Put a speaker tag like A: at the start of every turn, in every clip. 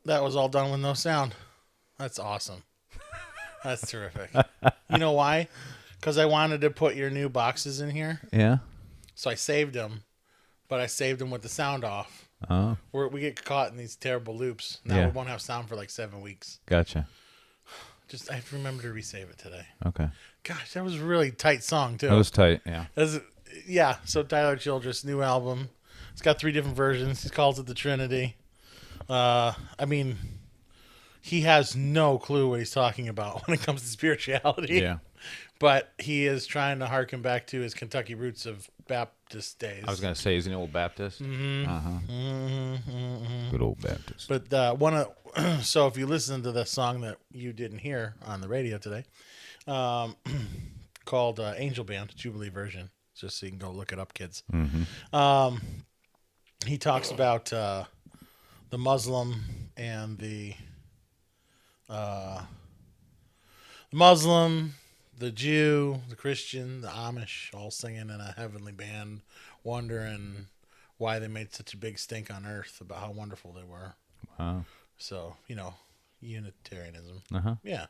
A: That was all done with no sound. That's awesome. That's terrific. You know why? Because I wanted to put your new boxes in here.
B: Yeah.
A: So I saved them, but I saved them with the sound off.
B: Oh,
A: We get caught in these terrible loops. Now
B: Yeah.
A: we won't have sound for like 7 weeks.
B: gotcha.
A: I have to remember to resave it today.
B: Okay.
A: Gosh, that was a really tight song too.
B: That was tight. Yeah.
A: Yeah. So Tyler Childress' new album. It's got 3 different versions. He calls it the Trinity. I mean, he has no clue what he's talking about when it comes to spirituality.
B: Yeah.
A: But he is trying to harken back to his Kentucky roots of Baptist days.
B: I was gonna say, he's an old Baptist. Good old Baptist.
A: But so if you listen to the song that you didn't hear on the radio today, called Angel Band, Jubilee version, just so you can go look it up, kids. He talks about the Muslim and the Muslim, the Jew, the Christian, the Amish, all singing in a heavenly band, wondering why they made such a big stink on earth about how wonderful they were.
B: Wow.
A: So, Unitarianism. Yeah.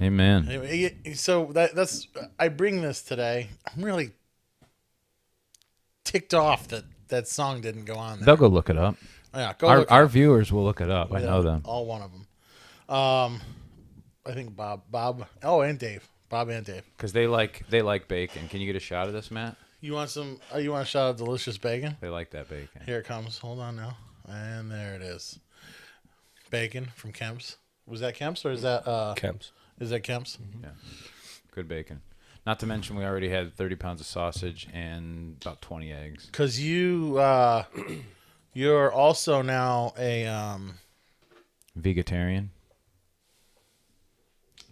B: Amen.
A: Anyway, so that's I bring this today. I'm really ticked off that song didn't go on there.
B: They'll go look it up.
A: Yeah, go
B: Our
A: look it
B: our
A: up.
B: viewers will look it up. I know them.
A: All one of them. I think Bob. Oh, and Dave. Bob and Dave.
B: Because they like bacon. Can you get a shot of this, Matt?
A: You want some? You want a shot of delicious bacon?
B: They like that bacon.
A: Here it comes. Hold on now. And there it is. Bacon from Kemp's. Was that Kemp's or is that
C: Kemp's.
A: Is that Kemp's?
B: Yeah. Good bacon. Not to mention we already had 30 pounds of sausage and about 20 eggs.
A: Because you're also now a
B: Vegetarian.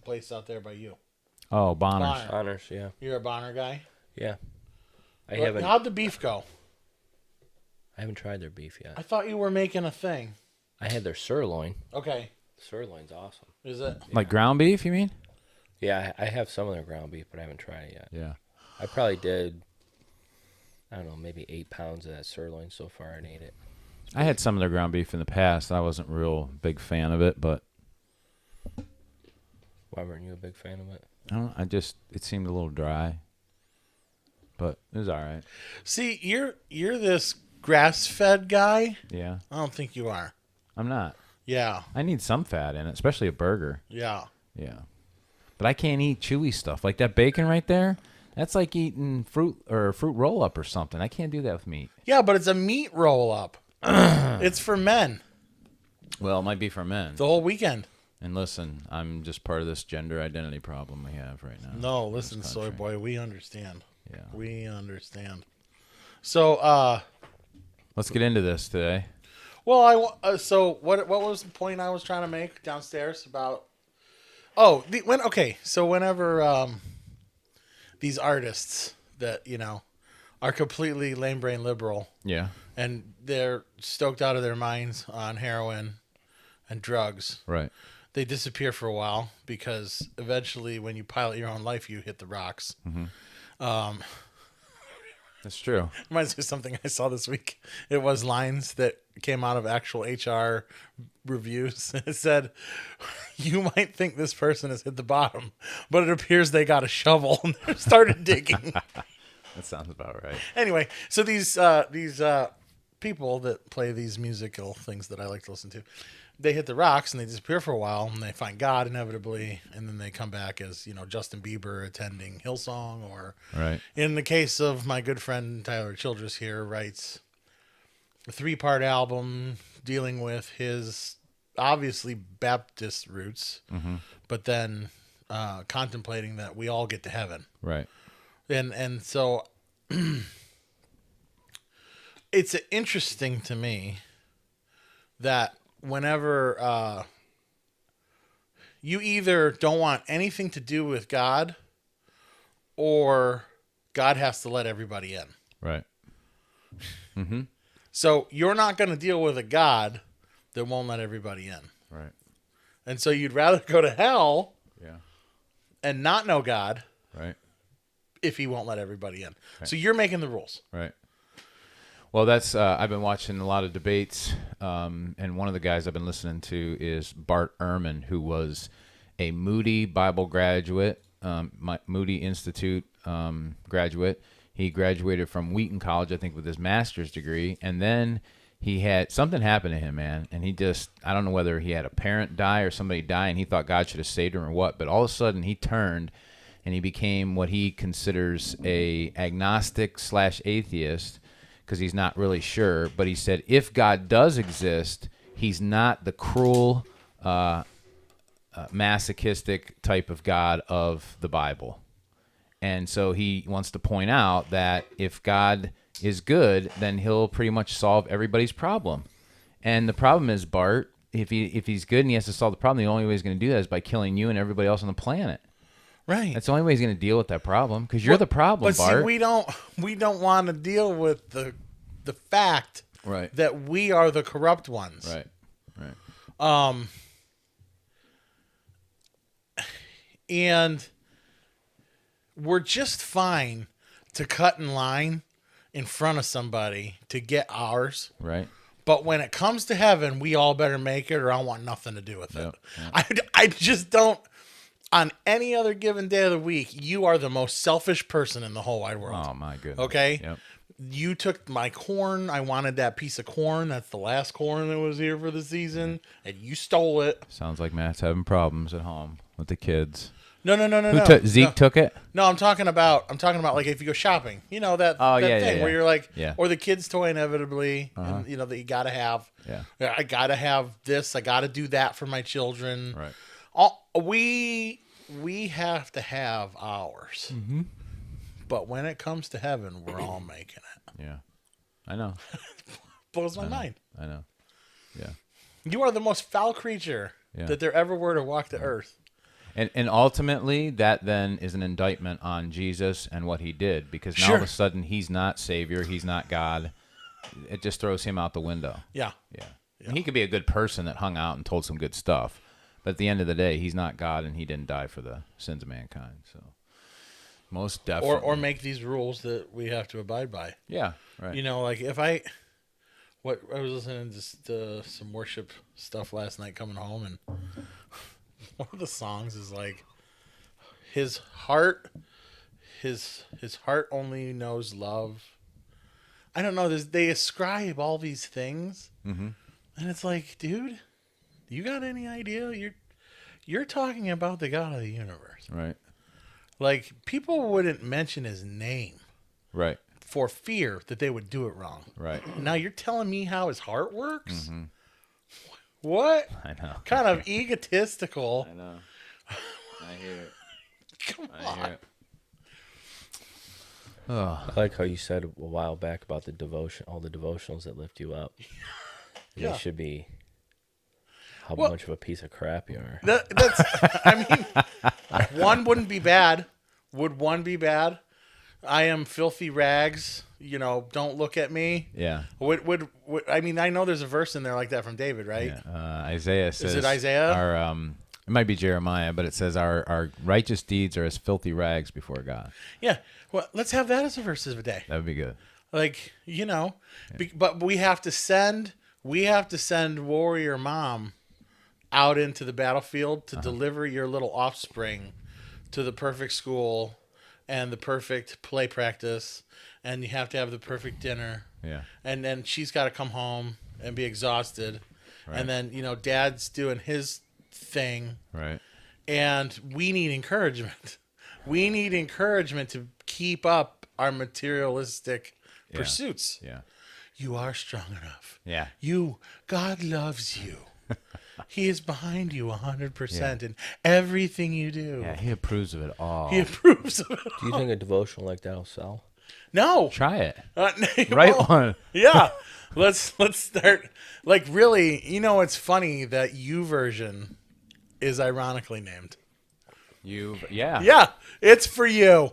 A: place out there by you.
B: Oh, Bonner's.
A: Bonner.
C: Honors, yeah.
A: You're a Bonner guy.
C: Yeah. I
A: How'd the beef go?
C: haven't tried their beef yet.
A: I thought you were making a thing.
C: I had their sirloin.
A: Okay.
C: Sirloin's awesome.
A: Is it?
B: Like ground beef, you mean?
C: Yeah, I have some of their ground beef, but I haven't tried it yet.
B: Yeah.
C: I probably did, I don't know, maybe 8 pounds of that sirloin so far and ate it.
B: I had some of their ground beef in the past. I wasn't a real big fan of it, but
C: Why weren't you a big fan of it?
B: I don't know, it seemed a little dry. But it was all right.
A: See, you're this grass-fed guy.
B: Yeah.
A: I don't think you are.
B: I'm not.
A: Yeah.
B: I need some fat in it, especially a burger.
A: Yeah.
B: Yeah. But I can't eat chewy stuff. Like that bacon right there, that's like eating fruit or a fruit roll-up or something. I can't do that with meat.
A: Yeah, but it's a meat roll-up. It's for men.
B: Well, it might be for men.
A: The whole weekend.
B: And listen, I'm just part of this gender identity problem we have right now.
A: No, listen, soy boy, we understand.
B: Yeah.
A: We understand. So,
B: Let's get into this today.
A: well, so what was the point I was trying to make downstairs about? Oh, so whenever these artists that are completely lame brain liberal
B: Yeah.
A: and they're stoked out of their minds on heroin and drugs,
B: Right.
A: they disappear for a while because eventually, when you pilot your own life, you hit the rocks.
B: That's true.
A: Reminds me of something I saw this week. It was lines that came out of actual HR reviews. It said, "You might think this person has hit the bottom, but it appears they got a shovel and started digging."
B: That sounds about right.
A: Anyway, so these people that play these musical things that I like to listen to, they hit the rocks and they disappear for a while and they find God inevitably, and then they come back as Justin Bieber attending Hillsong, or
B: Right.
A: in the case of my good friend Tyler Childress here, writes a 3-part album dealing with his obviously Baptist roots, but then contemplating that we all get to heaven.
B: Right.
A: And so it's interesting to me that whenever you either don't want anything to do with God, or God has to let everybody in.
B: Right.
A: So you're not going to deal with a God that won't let everybody in.
B: Right.
A: And so you'd rather go to hell
B: Yeah.
A: and not know God
B: Right.
A: if he won't let everybody in. So you're making the rules.
B: Right. Well, that's I've been watching a lot of debates, and one of the guys I've been listening to is Bart Ehrman, who was a Moody Bible graduate, Moody Institute graduate. He graduated from Wheaton College, I think, with his master's degree, and then he had something happen to him, man, and he just, I don't know whether he had a parent die or somebody die, and he thought God should have saved him or what, but all of a sudden he turned and he became what he considers a agnostic / atheist, because he's not really sure. But he said if God does exist, he's not the cruel, masochistic type of God of the Bible. And so he wants to point out that if God is good, then he'll pretty much solve everybody's problem. And the problem is, Bart, if he's good and he has to solve the problem, the only way he's going to do that is by killing you and everybody else on the planet.
A: Right.
B: That's the only way he's going to deal with that problem, because you're the problem,
A: but
B: Bart.
A: See, we don't want to deal with the fact that we are the corrupt ones.
B: Right.
A: And we're just fine to cut in line in front of somebody to get ours.
B: Right.
A: But when it comes to heaven, we all better make it, or I want nothing to do with it.
B: Yep.
A: I just don't. On any other given day of the week, you are the most selfish person in the whole wide world.
B: Oh, my goodness.
A: Okay?
B: Yep.
A: You took my corn. I wanted that piece of corn. That's the last corn that was here for the season. And you stole it.
B: Sounds like Matt's having problems at home with the kids.
A: No.
B: Zeke took it?
A: No, I'm talking about like if you go shopping. You know that thing where you're like, or the kid's toy inevitably, and, you know, that you got to have.
B: Yeah.
A: I got to have this. I got to do that for my children.
B: Right.
A: We have to have ours.
B: Mm-hmm.
A: But when it comes to heaven, we're all making it.
B: Yeah. I know.
A: Blows my mind.
B: I know. Yeah.
A: You are the most foul creature that there ever were to walk the earth.
B: And ultimately, that then is an indictment on Jesus and what he did, because now all of a sudden he's not Savior, he's not God. It just throws him out the window.
A: Yeah.
B: And he could be a good person that hung out and told some good stuff, but at the end of the day, he's not God, and he didn't die for the sins of mankind. So, most definitely.
A: Or make these rules that we have to abide by.
B: Yeah, right.
A: You know, like I was listening to some worship stuff last night coming home, and one of the songs is like, his heart only knows love. I don't know. They ascribe all these things, and it's like, dude, you got any idea? You're talking about the God of the universe,
B: right?
A: Like, people wouldn't mention his name,
B: right,
A: for fear that they would do it wrong,
B: right.
A: Now you're telling me how his heart works? What?
B: I know.
A: Kind of egotistical.
B: I know. I hear it.
A: Come on.
B: Oh.
C: I like how you said a while back about the devotion, all the devotionals that lift you up.
A: Yeah.
C: They should be how much of a piece of crap you are.
A: That's. I mean, one wouldn't be bad. Would one be bad? I am filthy rags. You know, don't look at me.
B: Yeah.
A: Would I mean, I know there's a verse in there like that from David, right?
B: Yeah. Isaiah says.
A: Is it Isaiah?
B: It might be Jeremiah, but it says our righteous deeds are as filthy rags before God.
A: Yeah. Well, let's have that as a verse of the day.
B: That would be good.
A: Like, you know, but we have to send warrior mom out into the battlefield to deliver your little offspring to the perfect school and the perfect play practice, and you have to have the perfect dinner.
B: Yeah.
A: And then she's got to come home and be exhausted.
B: Right.
A: And then, you know, dad's doing his thing.
B: Right.
A: And we need encouragement. We need encouragement to keep up our materialistic pursuits.
B: Yeah.
A: You are strong enough.
B: Yeah.
A: God loves you. He is behind you 100% in everything you do.
B: Yeah, he approves of it all.
A: He approves of it.
C: Do you think a devotional like that will sell?
A: No.
B: Try it.
A: Right
B: one.
A: Yeah. Let's start. Like, really, you know, it's funny that YouVersion is ironically named. Yeah, it's for you.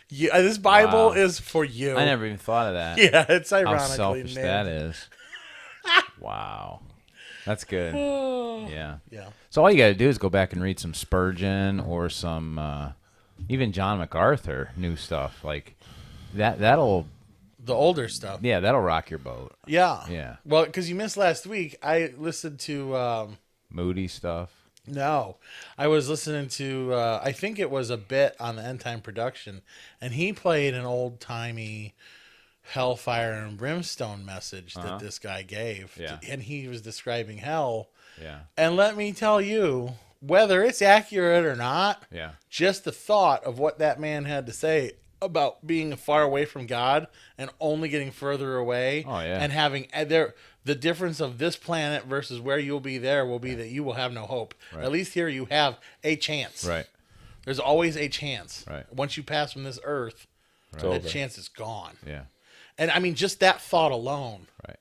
A: This Bible is for you.
B: I never even thought of that.
A: Yeah, it's
B: How
A: ironically
B: selfish
A: named.
B: that is. Wow. That's good. Yeah.
A: Yeah.
B: So all you got to do is go back and read some Spurgeon or some even John MacArthur new stuff like that. That'll
A: the older stuff.
B: Yeah, that'll rock your boat.
A: Yeah.
B: Yeah.
A: Well, because you missed last week, I listened to.
B: Moody stuff.
A: No, I was listening to. I think it was a bit on the End Time Production, and he played an old timey hellfire and brimstone message that this guy gave.
B: Yeah.
A: And he was describing hell.
B: Yeah.
A: And let me tell you, whether it's accurate or not,
B: Yeah.
A: just the thought of what that man had to say about being far away from God and only getting further away.
B: Oh, yeah.
A: And having the difference of this planet versus where you'll be there will be that you will have no hope.
B: Right.
A: At least here you have a chance.
B: Right.
A: There's always a chance.
B: Right.
A: Once you pass from this earth, that
C: over.
A: chance is gone.
B: Yeah.
A: And I mean, just that thought alone
B: Right.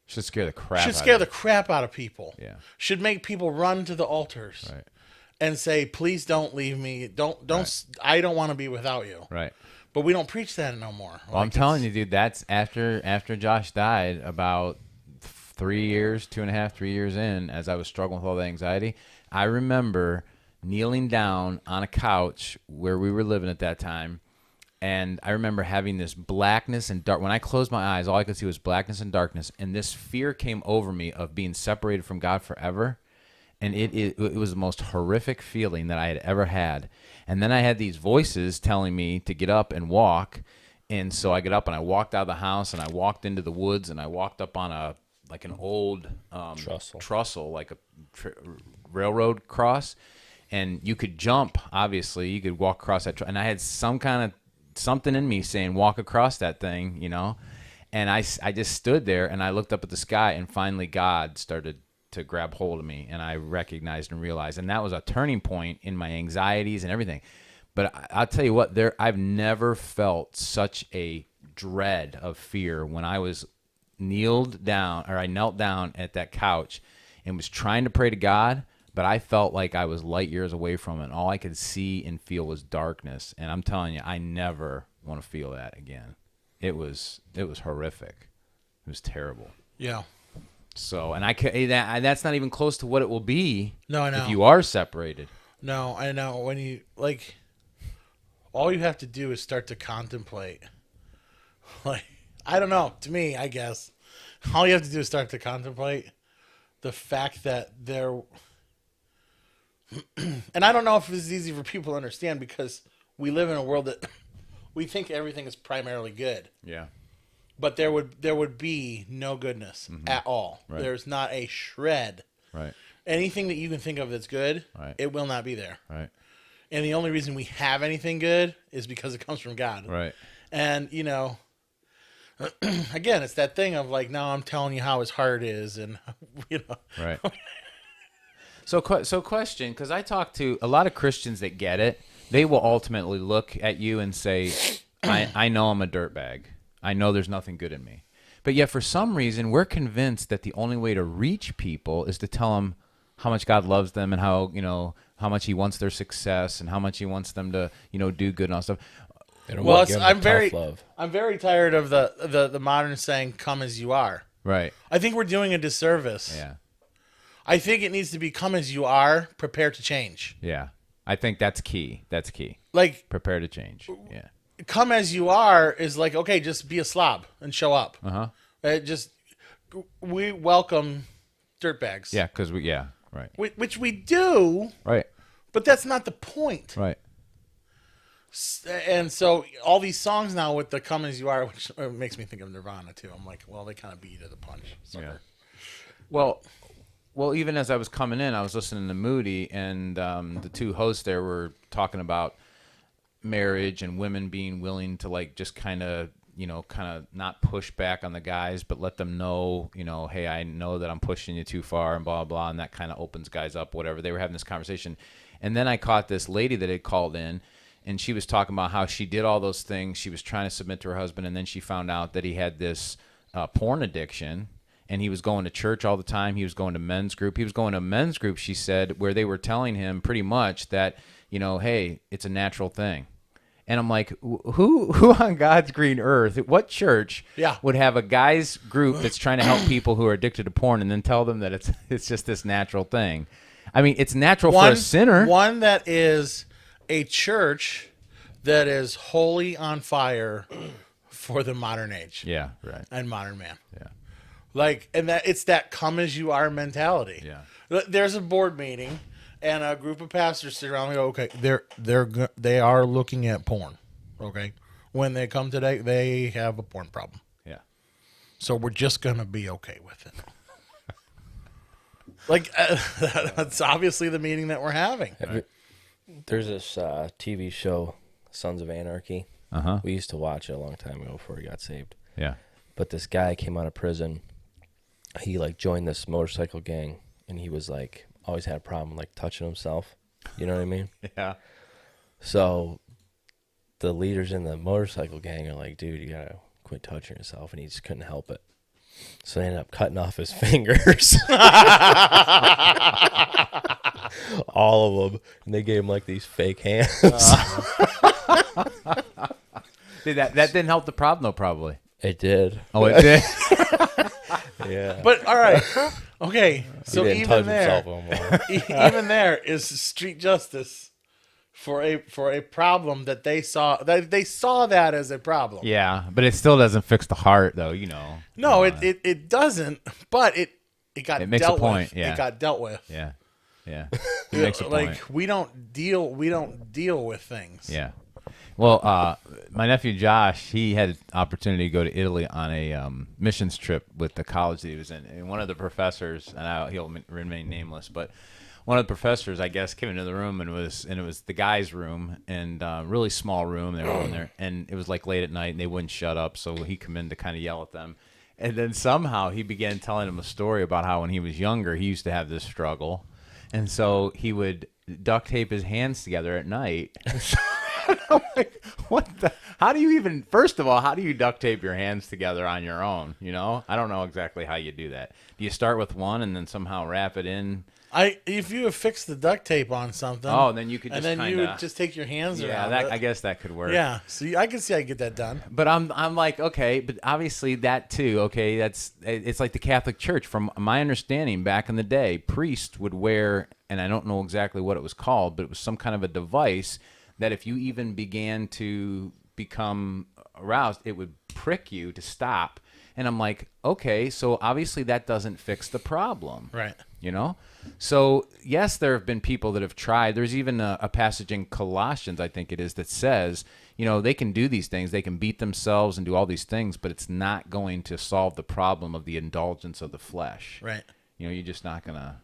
B: Should scare the crap
A: should
B: out
A: scare
B: of
A: the
B: you.
A: crap out of people.
B: Yeah.
A: Should make people run to the altars.
B: Right.
A: And say, please don't leave me. Don't. I don't want to be without you.
B: Right.
A: But we don't preach that no more.
B: Well, I'm telling you, dude, that's after Josh died, about 3 years, 2.5, 3 years in, as I was struggling with all the anxiety, I remember kneeling down on a couch where we were living at that time, and I remember having this blackness and dark. When I closed my eyes, all I could see was blackness and darkness, and this fear came over me of being separated from God forever. And it was the most horrific feeling that I had ever had. And then I had these voices telling me to get up and walk. And so I get up and I walked out of the house and I walked into the woods and I walked up on an old trussel, like a railroad cross. And you could jump, obviously. You could walk across that. And I had something in me saying, walk across that thing, you know. And I just stood there and I looked up at the sky and finally God started to grab hold of me, and I recognized and realized, and that was a turning point in my anxieties and everything. But I'll tell you what, I've never felt such a dread of fear when I was knelt down at that couch and was trying to pray to God, but I felt like I was light years away from it, and all I could see and feel was darkness. And I'm telling you, I never want to feel that again. It was horrific. It was terrible.
A: Yeah.
B: So, and that's not even close to what it will be.
A: No, I know.
B: If you are separated.
A: No, I know. When you, like, all you have to do is start to contemplate. Like, I don't know. To me, I guess, all you have to do is start to contemplate the fact that there, and I don't know if this is easy for people to understand because we live in a world that we think everything is primarily good.
B: Yeah.
A: But there would be no goodness at all.
B: Right.
A: There's not a shred.
B: Right.
A: Anything that you can think of that's good,
B: Right.
A: it will not be there.
B: Right.
A: And the only reason we have anything good is because it comes from God.
B: Right.
A: And, you know, again, it's that thing of like, now I'm telling you how his heart is. And, you know.
B: Right. So question, because I talk to a lot of Christians that get it. They will ultimately look at you and say, I know I'm a dirtbag. I know there's nothing good in me. But yet for some reason, we're convinced that the only way to reach people is to tell them how much God loves them and how, you know, how much he wants their success and how much he wants them to, you know, do good and all stuff.
A: Well, I'm very tired of the modern saying, come as you are.
B: Right.
A: I think we're doing a disservice.
B: Yeah.
A: I think it needs to be come as you are, prepare to change.
B: Yeah. I think that's key. That's key.
A: Like,
B: prepare to change. Yeah.
A: Come as you are is like, okay, just be a slob and show up. We welcome dirtbags.
B: Yeah, because right.
A: Which we do.
B: Right.
A: But that's not the point.
B: Right.
A: And so all these songs now with the come as you are, which makes me think of Nirvana too. I'm like, well, they kind of beat you to the punch. Sucker.
B: Yeah. Well, even as I was coming in, I was listening to Moody, and the two hosts there were talking about marriage and women being willing to like just kind of not push back on the guys, but let them know, you know, hey, I know that I'm pushing you too far and blah, blah, and that kind of opens guys up, whatever. They were having this conversation. And then I caught this lady that had called in, and she was talking about how she did all those things. She was trying to submit to her husband, and then she found out that he had this porn addiction, and he was going to church all the time. He was going to men's group. He was going to men's group, she said, where they were telling him pretty much that, you know, hey, it's a natural thing. And I'm like, who on God's green earth, what church would have a guys group that's trying to help people who are addicted to porn and then tell them that it's just this natural thing? I mean, it's natural for a sinner.
A: One that is a church that is wholly on fire for the modern age
B: Yeah, right.
A: and modern man.
B: Yeah.
A: Like, and that it's that come as you are mentality.
B: Yeah.
A: There's a board meeting, and a group of pastors sit around and go, okay, they are looking at porn. Okay, when they come today, they have a porn problem.
B: Yeah.
A: So we're just gonna be okay with it. Like, that's obviously the meeting that we're having.
C: There's this TV show, Sons of Anarchy.
B: Uh-huh.
C: We used to watch it a long time ago before he got saved.
B: Yeah.
C: But this guy came out of prison. He like joined this motorcycle gang, and he was like always had a problem like touching himself. You know what I mean?
B: Yeah.
C: So the leaders in the motorcycle gang are like, dude, you gotta quit touching yourself, and he just couldn't help it. So they ended up cutting off his fingers. All of them. And they gave him like these fake hands.
B: See, that didn't help the problem, though, probably.
C: It did.
B: Oh, it did?
C: Yeah.
A: But all right, okay. So
C: he didn't
A: even
C: touch
A: there,
C: himself anymore.
A: even there is street justice for a problem that they saw. They saw that as a problem.
B: Yeah, but it still doesn't fix the heart, though, you know.
A: No, it doesn't. But it got
B: It makes a
A: dealt
B: point,
A: with.
B: yeah.
A: It got dealt with.
B: Yeah. Yeah. It makes a point.
A: Like we don't deal with things.
B: Yeah. Well, my nephew Josh, he had an opportunity to go to Italy on a missions trip with the college that he was in. And one of the professors, and he'll remain nameless, but one of the professors, I guess, came into the room and it was the guy's room, and really small room. They were all in there, and it was like late at night, and they wouldn't shut up, so he come in to kind of yell at them. And then somehow he began telling them a story about how when he was younger, he used to have this struggle, and so he would duct tape his hands together at night. I'm like, what the? How do you even? First of all, how do you duct tape your hands together on your own? You know, I don't know exactly how you do that. Do you start with one and then somehow wrap it in?
A: If you affix the duct tape on something,
B: Then you could just
A: and then you
B: kinda,
A: would just take your hands around
B: that
A: it.
B: I guess that could work.
A: Yeah, so I can see I get that done.
B: But I'm like, okay, but obviously that too, okay, it's like the Catholic Church. From my understanding, back in the day, priests would wear, and I don't know exactly what it was called, but it was some kind of a device that if you even began to become aroused, it would prick you to stop. And I'm like, okay, so obviously that doesn't fix the problem.
A: Right.
B: You know? So, yes, there have been people that have tried. There's even a passage in Colossians, I think it is, that says, you know, they can do these things. They can beat themselves and do all these things, but it's not going to solve the problem of the indulgence of the flesh.
A: Right.
B: You know, you're just not going to.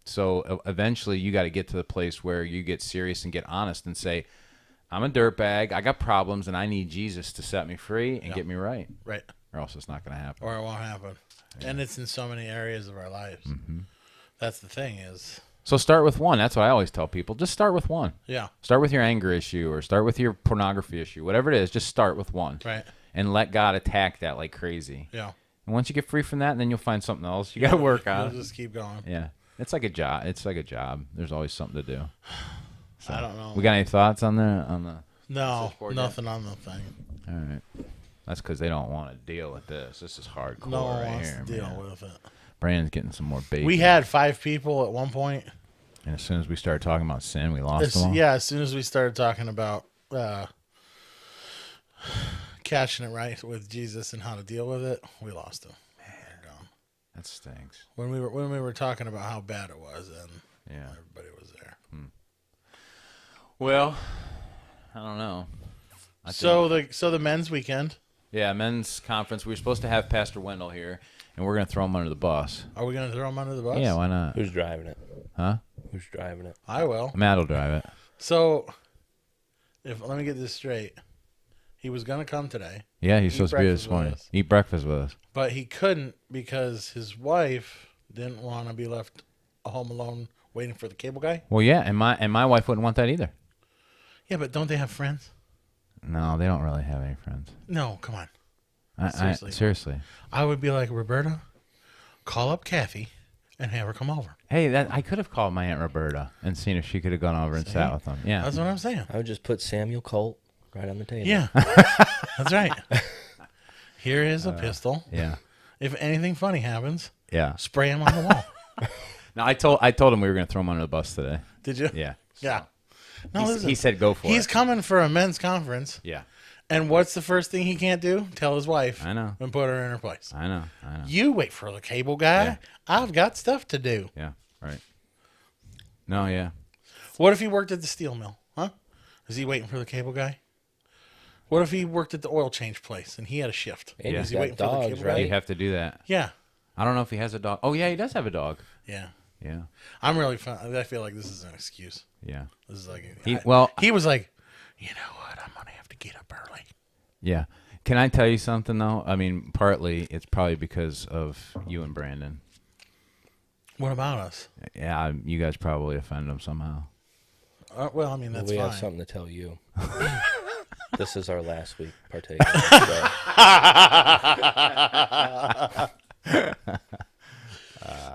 B: So eventually you got to get to the place where you get serious and get honest and say, I'm a dirtbag, I got problems, and I need Jesus to set me free and get me right.
A: Right.
B: Or else it's not going to happen.
A: Or it won't happen. Yeah. And it's in so many areas of our lives.
B: Mm-hmm.
A: That's the thing is.
B: So start with one. That's what I always tell people. Just start with one.
A: Yeah.
B: Start with your anger issue or start with your pornography issue. Whatever it is, just start with one.
A: Right.
B: And let God attack that like crazy.
A: Yeah.
B: And once you get free from that, then you'll find something else you got to work on.
A: You'll just keep going.
B: Yeah. It's like a job. It's like a job. There's always something to do. So,
A: I don't know.
B: We got any thoughts on the
A: No, nothing on the thing.
B: All right. That's because they don't want to deal with this. This is hardcore
A: No one
B: right
A: wants
B: here,
A: to deal
B: man.
A: with it.
B: Brandon's getting some more bacon.
A: We had 5 people at one point.
B: And as soon as we started talking about sin, we lost them all.
A: Yeah, as soon as we started talking about catching it right with Jesus and how to deal with it, we lost them. They're gone.
B: That stinks.
A: When we were talking about how bad it was, and
B: Yeah.
A: everybody was there.
B: Well, I don't know.
A: So the men's weekend.
B: Yeah, men's conference. We were supposed to have Pastor Wendell here, and we're going to throw him under the bus.
A: Are we going to throw him under the bus?
B: Yeah, why not?
C: Who's driving it?
B: Huh?
C: Who's driving it?
A: I will.
B: Matt will drive it.
A: So, let me get this straight. He was going to come today,
B: Yeah, he's supposed to be here this morning. Eat breakfast with us.
A: but he couldn't because his wife didn't want to be left home alone waiting for the cable guy.
B: Well, yeah, and my wife wouldn't want that either.
A: Yeah, but don't they have friends?
B: No, they don't really have any friends.
A: No, come on.
B: Seriously.
A: I would be like, Roberta, call up Kathy and have her come over.
B: Hey, I could have called my Aunt Roberta and seen if she could have gone over and sat with them. Yeah.
A: That's what I'm saying.
C: I would just put Samuel Colt right on the table.
A: Yeah, that's right. Here is a pistol.
B: Yeah.
A: If anything funny happens,
B: Yeah.
A: spray him on the wall.
B: No, I told him we were going to throw him under the bus today.
A: Did you?
B: Yeah.
A: Yeah. No, listen.
B: He said go for
A: He's
B: it.
A: coming for a men's conference.
B: Yeah,
A: And what's the first thing he can't do? Tell his wife.
B: I know.
A: And put her in her place.
B: I know.
A: You wait for the cable guy.
B: Yeah.
A: I've got stuff to do.
B: Yeah, right. No, yeah.
A: What if he worked at the steel mill? Huh? Is he waiting for the cable guy? What if he worked at the oil change place and he had a shift?
C: And
A: Is
C: he's
A: he
C: got
A: waiting for the
C: dogs,
A: cable
C: right?
A: guy?
B: You have to do that.
A: Yeah.
B: I don't know if he has a dog. Oh, yeah, he does have a dog.
A: Yeah.
B: Yeah,
A: I'm really fun. I feel like this is an excuse.
B: yeah.
A: This is like
B: He
A: was like, you know what? I'm gonna have to get up early.
B: Yeah. Can I tell you something though? I mean, partly it's probably because of you and Brandon.
A: What about us?
B: Yeah, you guys probably offend him somehow.
A: Well, I mean that's
C: we
A: fine.
C: have something to tell you. This is our last week partaking.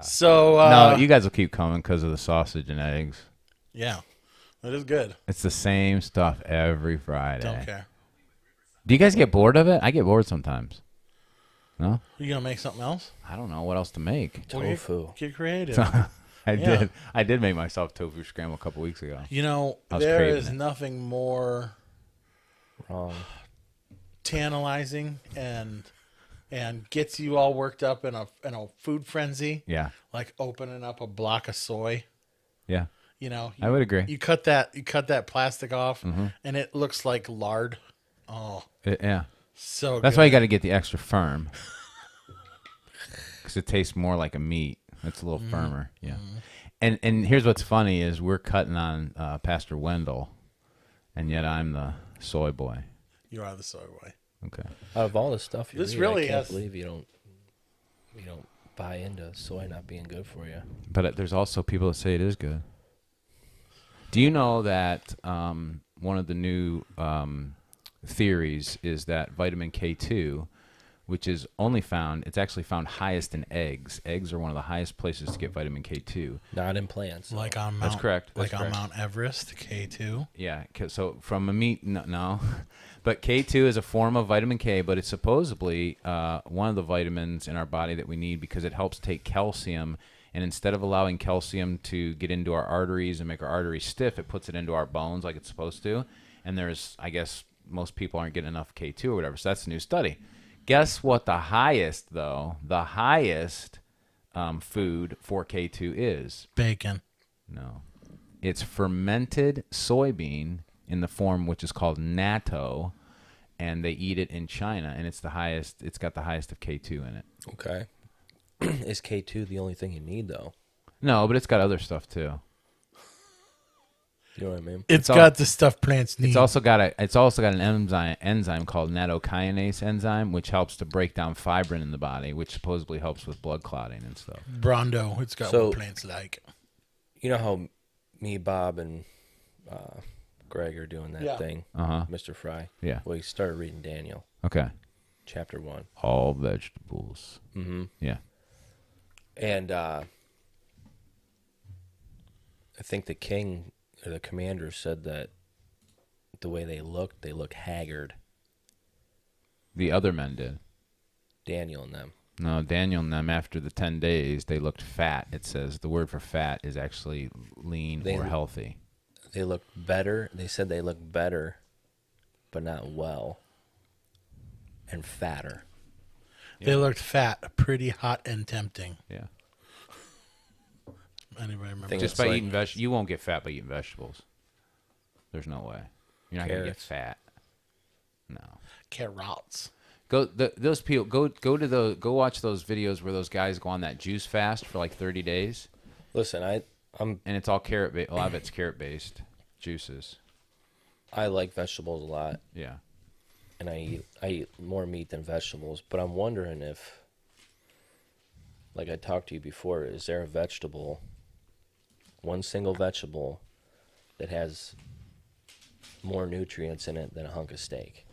A: So
B: No, you guys will keep coming because of the sausage and eggs.
A: yeah, it is good.
B: It's the same stuff every Friday.
A: Don't care.
B: Do you guys get bored of it? I get bored sometimes. No?
A: You gonna make something else?
B: I don't know what else to make.
A: Well,
C: Tofu.
A: Get creative.
B: I did make myself tofu scramble a couple weeks ago.
A: You know,
B: I was
A: there
B: craving
A: is
B: it.
A: nothing more
C: Wrong.
A: tantalizing and gets you all worked up in a food frenzy.
B: Yeah.
A: Like opening up a block of soy.
B: Yeah.
A: You know,
B: I would agree.
A: You cut that plastic off, and it looks like lard. Oh,
B: Yeah.
A: so
B: That's
A: good.
B: why you got to get the extra firm. Because it tastes more like a meat. It's a little firmer. Yeah. And here's what's funny is we're cutting on Pastor Wendell, and yet I'm the soy boy.
A: You are the soy boy.
B: Okay.
C: Out of all the stuff you
A: This
C: read,
A: really
C: I can't
A: has-
C: believe you don't buy into soy not being good for you.
B: But there's also people that say it is good. Do you know that one of the new theories is that vitamin K2, which is it's actually found highest in eggs. Eggs are one of the highest places to get vitamin K2.
C: Not in plants.
A: Like on Mount,
B: That's correct. That's
A: like
B: correct.
A: on Mount Everest, K2.
B: Yeah, so from a meat, no. But K2 is a form of vitamin K, but it's supposedly one of the vitamins in our body that we need because it helps take calcium, and instead of allowing calcium to get into our arteries and make our arteries stiff, it puts it into our bones like it's supposed to. And I guess most people aren't getting enough K2 or whatever, so that's a new study. Guess what the highest food for K2 is?
A: Bacon.
B: No. It's fermented soybean in the form which is called natto, and they eat it in China, and it's got the highest of K2 in it.
C: Okay. Is K2 the only thing you need, though?
B: No, but it's got other stuff too.
C: You know what I mean?
A: It's
B: all-
A: got the stuff plants need.
B: It's also got an enzyme called nattokinase enzyme, which helps to break down fibrin in the body, which supposedly helps with blood clotting and stuff.
A: Brondo. It's got
C: So-
A: what plants like.
C: You know how me, Bob, and Greg are doing that
A: Yeah.
C: thing,
B: Uh-huh.
C: Mr. Fry?
B: Yeah.
C: Well, we started reading Daniel,
B: Okay.
C: chapter 1.
B: All vegetables.
C: Mm-hmm.
B: Yeah.
C: And I think the king or the commander said that the way they look haggard.
B: The other men did.
C: Daniel and them.
B: No, Daniel and them, after the 10 days, they looked fat. It says the word for fat is actually lean or healthy.
C: They look better. They said they look better, but not well. And fatter.
A: They looked fat, pretty hot, and tempting.
B: Yeah.
A: Anybody remember?
C: Think
B: Just
C: it's
B: by
C: like-
B: eating you won't get fat by eating vegetables. There's no way. You're not going to get
C: Carrots.
B: fat. No.
A: Carrots.
B: Those people go watch those videos where those guys go on that juice fast for like 30 days,
C: Listen, I'm
B: and it's all carrot. A lot of it's carrot based juices.
C: I like vegetables a lot,
B: Yeah.
C: and I eat more meat than vegetables. But I'm wondering if, like I talked to you before, is there a vegetable, one single vegetable, that has more nutrients in it than a hunk of steak?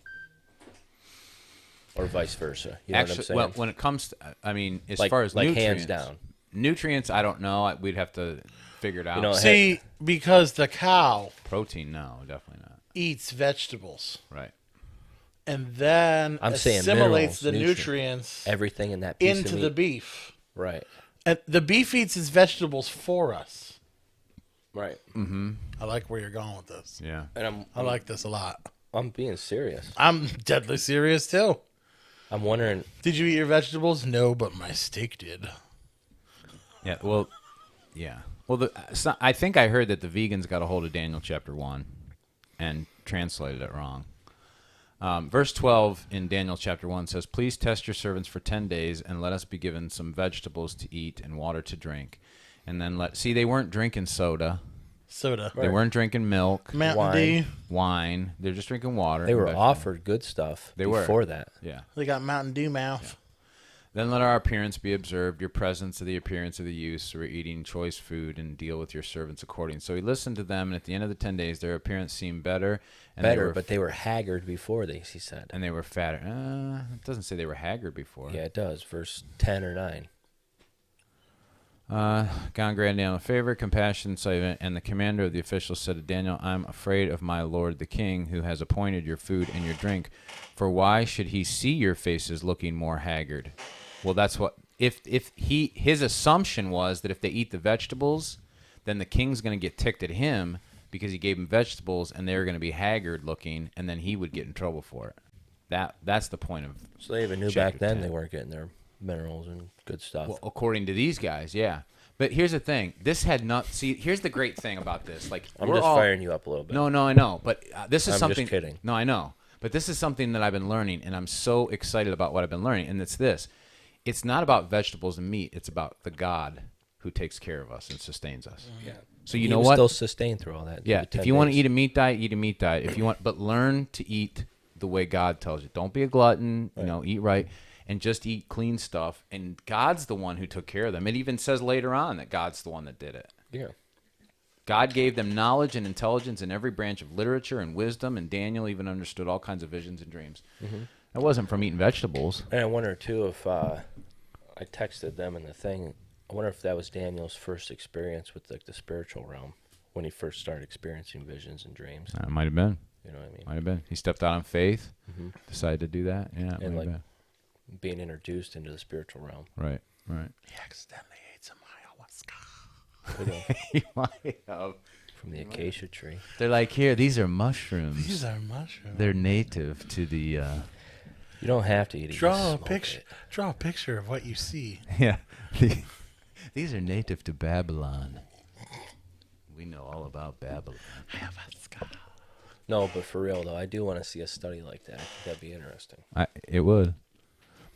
C: Or vice versa. You know what I'm
B: Actually,
C: saying?
B: well, when it comes to, I mean, as
C: Like-
B: far as
C: like
B: nutrients,
C: hands down.
B: nutrients, I don't know. We'd have to figure it out.
C: You know,
A: See, because the cow
B: Protein, no, definitely not.
A: eats vegetables
B: Right.
A: and then
C: I'm saying
A: assimilates
C: minerals,
A: the
C: nutrients.
A: nutrients
C: everything in that piece
A: into
C: of
A: the
C: meat.
A: beef.
C: Right.
A: And the beef eats its vegetables for us.
C: Right.
A: I like where you're going with this.
B: Yeah.
C: And
A: I like this a lot.
C: I'm being serious.
A: I'm deadly serious too.
C: I'm wondering.
A: Did you eat your vegetables? No, but my steak did.
B: Yeah. Well, yeah. Well, I think I heard that the vegans got a hold of Daniel chapter 1 and translated it wrong. Verse 12 in Daniel chapter 1 says, "Please test your servants for 10 days and let us be given some vegetables to eat and water to drink." And then they weren't drinking soda.
A: Soda.
B: They weren't drinking milk,
A: Mountain D.
B: wine. They're just drinking water.
C: They
B: and
C: were
B: vegetables.
C: offered good stuff before that.
B: Yeah.
A: They got Mountain Dew mouth.
B: Then let our appearance be observed, your presence of the appearance of the youth, so we're eating choice food, and deal with your servants according. So he listened to them, and at the end of the 10 days, their appearance seemed better. And
C: But they were haggard before this, he said.
B: And they were fatter. It doesn't say they were haggard before.
C: Yeah, it does. Verse 10 or 9.
B: God granted Daniel a favor, compassion, and the commander of the officials said to Daniel, "I'm afraid of my lord the king, who has appointed your food and your drink. For why should he see your faces looking more haggard?" Well, that's what his assumption was that if they eat the vegetables, then the king's going to get ticked at him because he gave them vegetables and they're going to be haggard looking, and then he would get in trouble for it. That's the point of.
C: So they even knew
B: chapter
C: back then
B: 10.
C: they weren't getting their minerals and good stuff.
B: Well, according to these guys, yeah. But here's the thing: this had not. See, here's the great thing about this. Like,
C: I'm just firing you up a little bit.
B: No, I know. But this is
C: I'm
B: something.
C: just kidding.
B: No, I know. But this is something that I've been learning, and I'm so excited about what I've been learning. And it's this: it's not about vegetables and meat. It's about the God who takes care of us and sustains us.
C: Yeah.
B: So you
C: He
B: know
C: was
B: what?
C: Still sustained through all that.
B: Yeah.
C: through the
B: If
C: 10
B: you want to
C: days.
B: eat a meat diet, eat a meat diet. If you want, but learn to eat the way God tells you. Don't be a glutton. You know, eat right. And just eat clean stuff. And God's the one who took care of them. It even says later on that God's the one that did it.
C: Yeah.
B: God gave them knowledge and intelligence in every branch of literature and wisdom, and Daniel even understood all kinds of visions and dreams.
C: Mm-hmm.
B: That wasn't from eating vegetables.
C: And I wonder, too, if I texted them in the thing, I wonder if that was Daniel's first experience with like the spiritual realm when he first started experiencing visions and dreams.
B: It might have been.
C: You know what I mean?
B: Might have been. He stepped out on faith, decided to do that. Yeah, it
C: And
B: might
C: like
B: have
C: being introduced into the spiritual realm.
B: been. Right.
A: He accidentally ate some ayahuasca.
C: Could have,
B: He might have.
C: from the acacia tree.
B: They're like, here, these are mushrooms.
A: These are mushrooms.
B: They're native to the.
C: You don't have to eat it.
A: Draw a picture. Draw a picture of what you see.
B: Yeah. These are native to Babylon. We know all about Babylon.
A: Ayahuasca.
C: No, but for real though, I do want to see a study like that. That'd be interesting.
B: It would.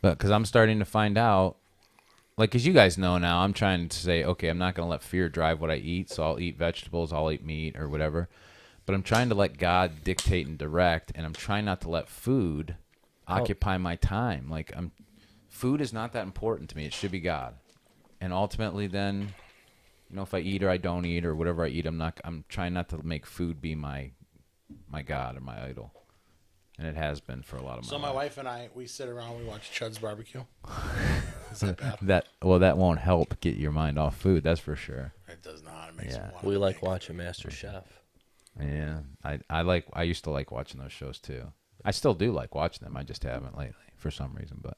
B: But because I'm starting to find out, like, as you guys know now, I'm trying to say, okay, I'm not going to let fear drive what I eat, so I'll eat vegetables, I'll eat meat or whatever. But I'm trying to let God dictate and direct, and I'm trying not to let food occupy my time. Like, food is not that important to me. It should be God. And ultimately then, you know, if I eat or I don't eat or whatever I eat, I'm trying not to make food be my God or my idol. And it has been for a lot of my
A: So my
B: life.
A: wife and I, we sit around, we watch Chud's Barbecue. Is that bad?
B: That won't help get your mind off food, that's for sure.
A: It does not. It makes
B: Yeah.
A: me want
C: We like watching Master Chef.
B: Yeah. I used to like watching those shows too. I still do like watching them. I just haven't lately for some reason, but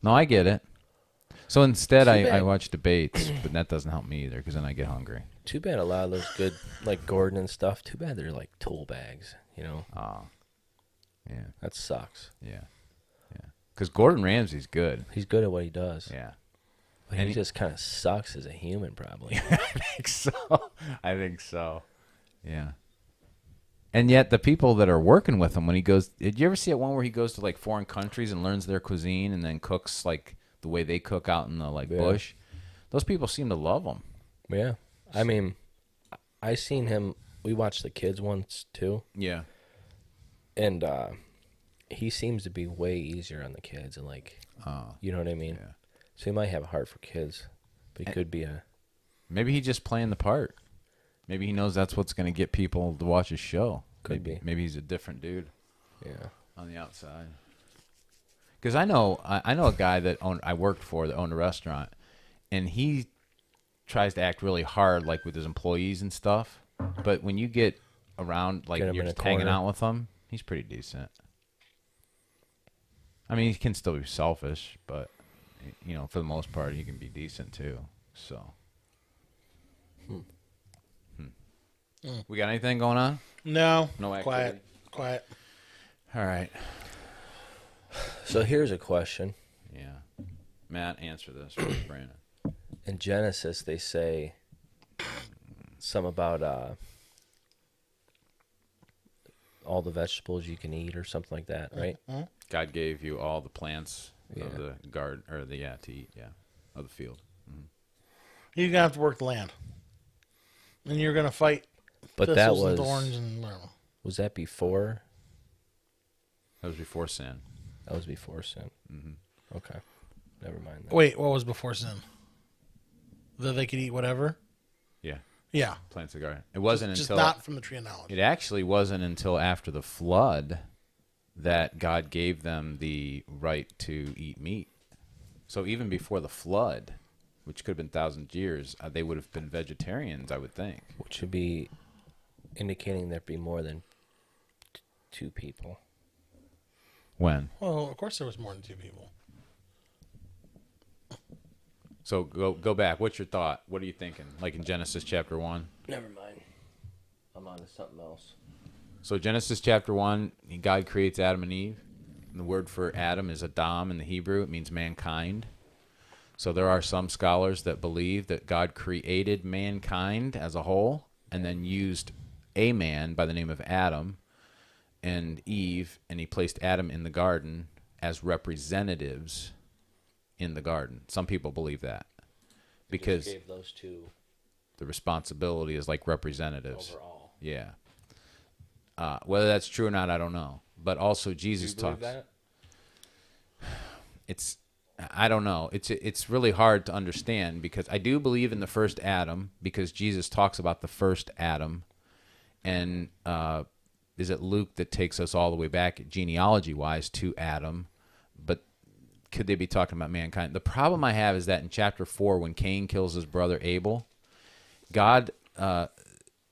B: no, I get it. So instead I watch debates, but that doesn't help me either because then I get hungry.
C: Too bad a lot of those good, like Gordon and stuff, too bad they're like tool bags, you know?
B: Oh. Yeah.
C: That sucks.
B: Yeah. Because Gordon Ramsay's good.
C: He's good at what he does.
B: Yeah.
C: But
B: And
C: he just kind of sucks as a human, probably.
B: I think so. Yeah. And yet the people that are working with him when he goes, did you ever see that one where he goes to like foreign countries and learns their cuisine and then cooks like the way they cook out in the bush? Those people seem to love him.
C: Yeah. I mean, I seen him, we watched the kids once too.
B: Yeah.
C: And he seems to be way easier on the kids and like, you know what I mean?
B: Yeah.
C: So he might have a heart for kids, but he could be a...
B: Maybe he's just playing the part. Maybe he knows that's what's going to get people to watch his show.
C: Could be.
B: Maybe he's a different dude
C: Yeah.
B: on the outside. Because I know a guy that I worked for that owned a restaurant, and he tries to act really hard, like with his employees and stuff. But when you get around, like
C: Get him
B: you're
C: in a
B: just hanging
C: corner.
B: out with him, he's pretty decent. I mean, he can still be selfish, but you know, for the most part, he can be decent too. So. We got anything going on?
A: No.
B: No activity?
A: Quiet.
B: All right.
C: So here's a question.
B: Yeah. Matt, answer this for Brandon.
C: In Genesis, they say some about all the vegetables you can eat or something like that, right?
B: God gave you all the plants
C: Yeah.
B: of the garden, or to eat, of the field.
A: You're gonna have to work the land, and you're gonna fight
C: But that
A: thistles and
C: was
A: thorns and whatever.
C: was that before?
B: That was before sin.
C: That was before sin. Okay, never mind that.
A: Wait, what was before sin? That they could eat whatever.
B: Yeah.
A: Yeah,
B: Plants of the garden. It wasn't
A: just
B: until
A: not from the tree of knowledge.
B: it actually wasn't until after the flood that God gave them the right to eat meat. So even before the flood, which could have been thousands of years, they would have been vegetarians, I would think.
C: Which would be indicating there'd be more than two people.
B: When?
A: Well, of course there was more than two people.
B: So go back. What's your thought? What are you thinking? Like in Genesis chapter 1?
C: Never mind. I'm on to something else.
B: So Genesis chapter 1, God creates Adam and Eve. And the word for Adam is Adam in the Hebrew. It means mankind. So there are some scholars that believe that God created mankind as a whole and then used a man by the name of Adam and Eve, and he placed Adam in the garden as representatives in the garden. Some people believe that because
C: He gave those two
B: the responsibility is like representatives.
C: overall.
B: Yeah. Whether that's true or not, I don't know. But also Jesus
C: Do you believe
B: talks.
C: that?
B: I don't know. It's really hard to understand because I do believe in the first Adam because Jesus talks about the first Adam, and is it Luke that takes us all the way back genealogy wise to Adam? But could they be talking about mankind? The problem I have is that in chapter 4, when Cain kills his brother Abel, God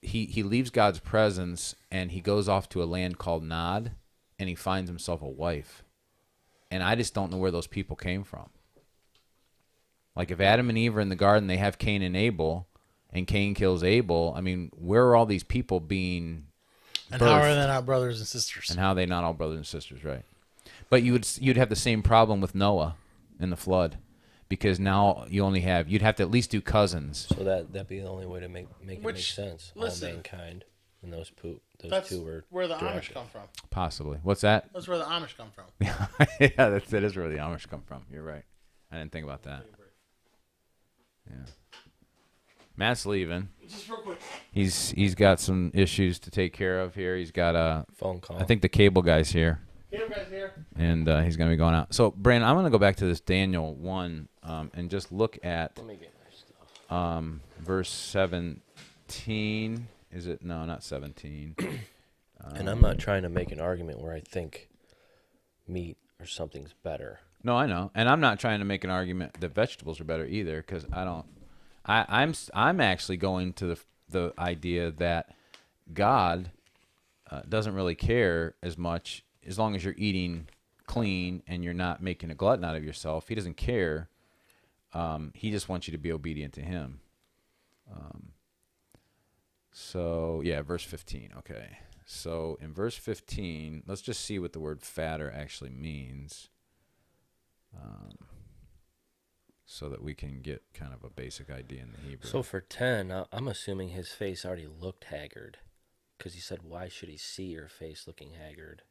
B: he leaves God's presence and he goes off to a land called Nod, and he finds himself a wife. And I just don't know where those people came from. Like if Adam and Eve are in the garden, they have Cain and Abel, and Cain kills Abel. I mean, where are all these people being
A: And how are
B: birthed?
A: they not brothers and sisters?
B: And how are they not all brothers and sisters, right? But you'd have the same problem with Noah in the flood, because now you'd have to at least do cousins.
C: So that'd be the only way to make it make
A: Which,
C: sense.
A: listen,
C: all mankind, and those
A: That's
C: two were
A: where the
C: directed.
A: Amish come from.
B: Possibly. What's that?
A: That's where the Amish come from.
B: Yeah, that is where the Amish come from. You're right. I didn't think about that. Yeah. Matt's leaving.
A: Just real quick.
B: He's got some issues to take care of here. He's got
C: Phone call.
B: I think the cable guy's here,
A: Hey, you guys here.
B: and he's gonna be going out. So Brandon, I'm gonna go back to this Daniel 1 and just look at
C: Let me get my stuff.
B: verse 17. Is it? No, not 17.
C: And I'm not trying to make an argument where I think meat or something's better.
B: No, I know, and I'm not trying to make an argument that vegetables are better either, because I don't. I'm actually going to the idea that God doesn't really care as much as long as you're eating clean and you're not making a glutton out of yourself. He doesn't care. He just wants you to be obedient to him. So yeah, verse 15. Okay. So in verse 15, let's just see what the word fatter actually means. So that we can get kind of a basic idea in the Hebrew.
C: So for 10, I'm assuming his face already looked haggard, because he said, "Why should he see your face looking haggard?"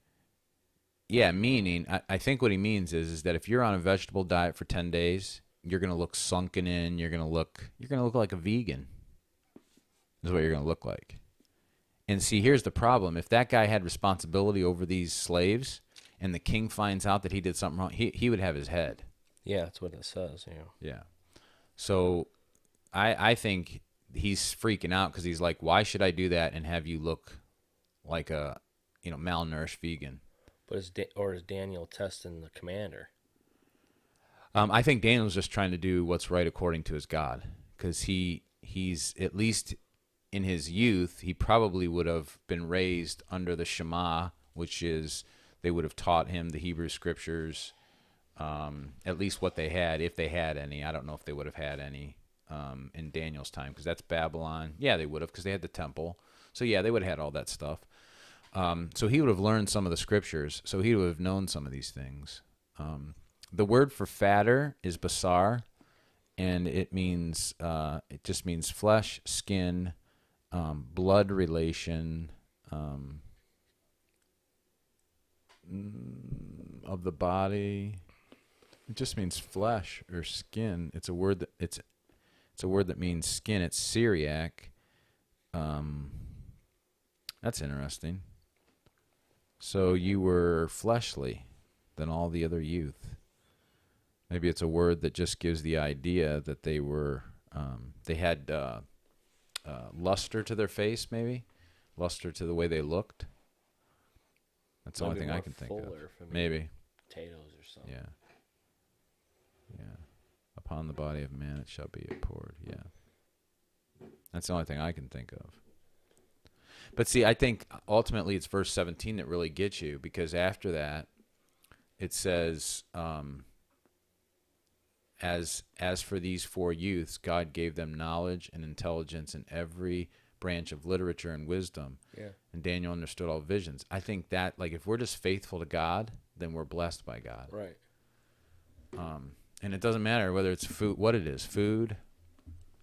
B: Yeah, meaning I think what he means is that if you're on a vegetable diet for 10 days, you're gonna look sunken in. You're gonna look like a vegan. Is what you're gonna look like. And see, here's the problem: if that guy had responsibility over these slaves, and the king finds out that he did something wrong, he would have his head.
C: Yeah, that's what it says.
B: Yeah. So I think he's freaking out because he's like, why should I do that and have you look like a malnourished vegan?
C: But is Daniel testing the commander?
B: I think Daniel's just trying to do what's right according to his God, because he's at least in his youth, he probably would have been raised under the Shema, which is they would have taught him the Hebrew scriptures, at least what they had, if they had any. I don't know if they would have had any in Daniel's time, because that's Babylon. Yeah, they would have, because they had the temple. So yeah, they would have had all that stuff. So he would have learned some of the scriptures. So he would have known some of these things. The word for fatter is basar, and it means it just means flesh, skin, blood relation of the body. It just means flesh or skin. It's a word that it's a word that means skin. It's Syriac. That's interesting. So you were fleshly than all the other youth. Maybe it's a word that just gives the idea that they were they had luster to their face, maybe luster to the way they looked. That's the only thing I can think of. Maybe
C: potatoes or something.
B: Yeah. Yeah. Upon the body of man it shall be poured. Yeah. That's the only thing I can think of. But see, I think ultimately it's verse 17 that really gets you, because after that it says, as for these 4 youths, God gave them knowledge and intelligence in every branch of literature and wisdom.
C: Yeah.
B: And Daniel understood all visions. I think that, like, if we're just faithful to God, then we're blessed by God.
C: Right.
B: And it doesn't matter whether it's food, what it is, food,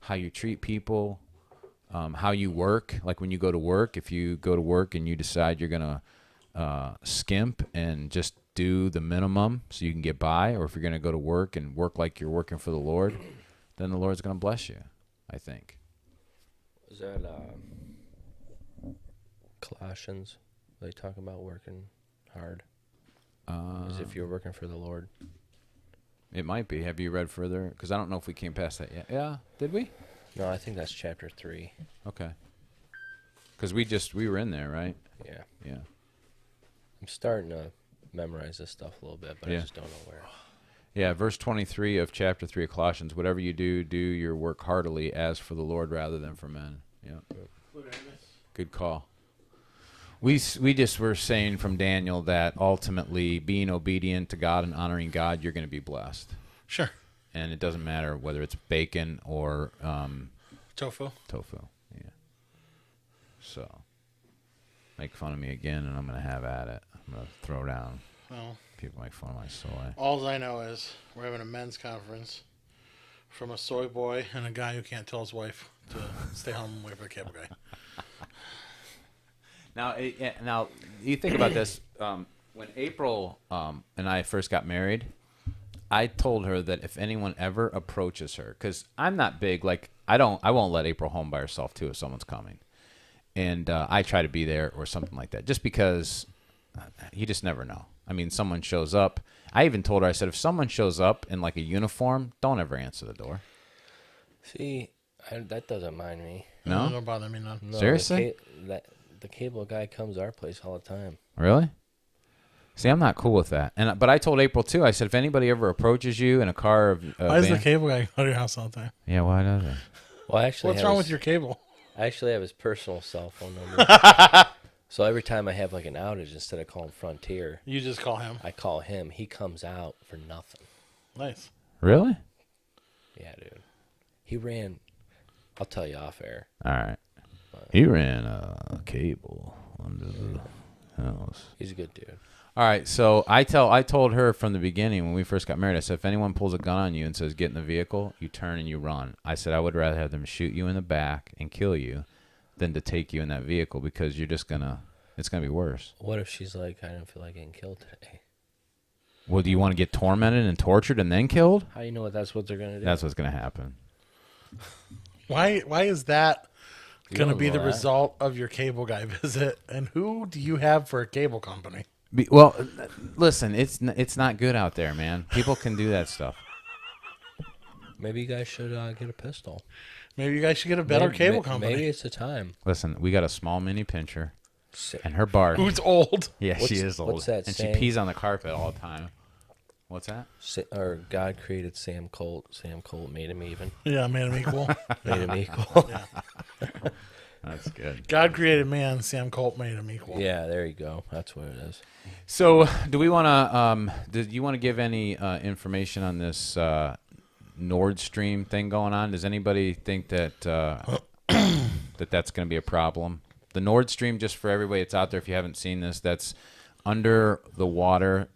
B: how you treat people, how you work. Like when you go to work, if you go to work and you decide you're going to skimp and just do the minimum so you can get by, or if you're going to go to work and work like you're working for the Lord, then the Lord's going to bless you, I think.
C: Is that Colossians? They talk about working hard. As if you're working for the Lord.
B: It might be. Have you read further? Because I don't know if we came past that yet. Yeah, did we?
C: No, I think that's chapter 3.
B: Okay. Because we were in there, right?
C: Yeah.
B: Yeah.
C: I'm starting to memorize this stuff a little bit, but I just don't know where.
B: Yeah, verse 23 of chapter 3 of Colossians, whatever you do, do your work heartily as for the Lord rather than for men. Yeah. Good call. We just were saying from Daniel that ultimately being obedient to God and honoring God, you're going to be blessed.
A: Sure.
B: And it doesn't matter whether it's bacon or
A: Tofu.
B: Tofu, yeah. So, make fun of me again, and I'm going to have at it. I'm going to throw down.
A: Well,
B: People make fun of my soy.
A: all I know is we're having a men's conference from a soy boy and a guy who can't tell his wife to stay home and wait for the cable guy.
B: Now, you think about this. When April and I first got married, I told her that if anyone ever approaches her, because I'm not big, like I won't let April home by herself too if someone's coming, and I try to be there or something like that, just because you just never know. I mean, someone shows up. I even told her, I said, if someone shows up in like a uniform, don't ever answer the door.
C: See, that doesn't mind me.
B: No?
A: Don't bother me none.
C: No,
B: Seriously?
C: The cable guy comes to our place all the time.
B: Really? See, I'm not cool with that. But I told April too. I said, if anybody ever approaches you in a car,
A: Why does the cable guy go to your house all the time?
B: Yeah, why does it?
C: Well, I actually
A: What's wrong with your cable?
C: I actually have his personal cell phone number. So every time I have like an outage, instead of calling Frontier,
A: You just call him.
C: I call him. He comes out for nothing.
A: Nice.
B: Really?
C: Yeah, dude. He ran. I'll tell you off air.
B: All right. He ran a cable under the house.
C: He's a good dude.
B: All right, so I told her from the beginning when we first got married, I said, if anyone pulls a gun on you and says, get in the vehicle, you turn and you run. I said, I would rather have them shoot you in the back and kill you than to take you in that vehicle, because you're just it's going to be worse.
C: What if she's like, I don't feel like getting killed today?
B: Well, do you want to get tormented and tortured and then killed?
C: How do you know that's what they're going to do?
B: That's what's going to happen.
A: Why is that going to
C: don't
A: be
C: know
A: the
C: that.
A: result of your cable guy visit? And who do you have for a cable company?
B: Well, listen, it's not good out there, man. People can do that stuff.
C: Maybe you guys should get a pistol.
A: Maybe you guys should get a better cable company.
C: Maybe it's the time.
B: Listen, we got a small mini pincher, and her bark.
A: Who's old?
B: Yeah, she is old.
C: what's that
B: and
C: saying?
B: she pees on the carpet all the time. What's that?
C: Or God created Sam Colt. Sam Colt made him even.
A: Yeah, made him equal.
C: Made him equal.
B: That's good.
A: God created man. Sam Colt made him equal.
C: Yeah, there you go. That's what it is.
B: So, do we want to? Do you want to give any information on this Nord Stream thing going on? Does anybody think that that's going to be a problem? The Nord Stream, just for everybody that's out there, if you haven't seen this, that's under the water,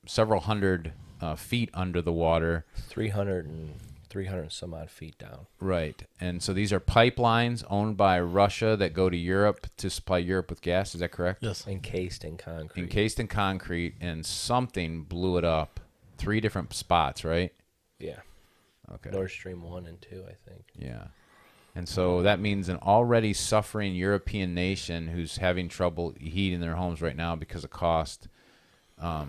B: several hundred feet under the water.
C: 300 some odd feet down.
B: Right. And so these are pipelines owned by Russia that go to Europe to supply Europe with gas. Is that correct?
A: Yes.
C: Encased in concrete.
B: Encased in concrete, and something blew it up. 3 different spots, right?
C: Yeah.
B: Okay.
C: Nord Stream 1 and 2, I think.
B: Yeah. And so that means an already suffering European nation who's having trouble heating their homes right now because of cost,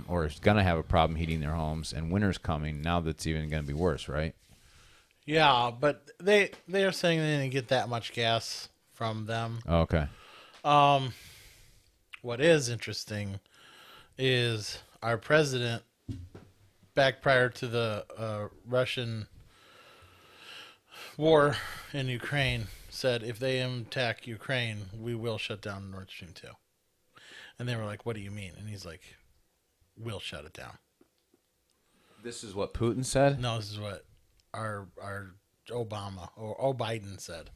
B: or is going to have a problem heating their homes, and winter's coming. Now that's even going to be worse, right?
A: Yeah, but they are saying they didn't get that much gas from them.
B: Oh, okay.
A: What is interesting is our president, back prior to the Russian war in Ukraine, said if they attack Ukraine, we will shut down Nord Stream 2. And they were like, what do you mean? And he's like, we'll shut it down.
B: This is what Putin said?
A: No, this is what our Obama or Biden said.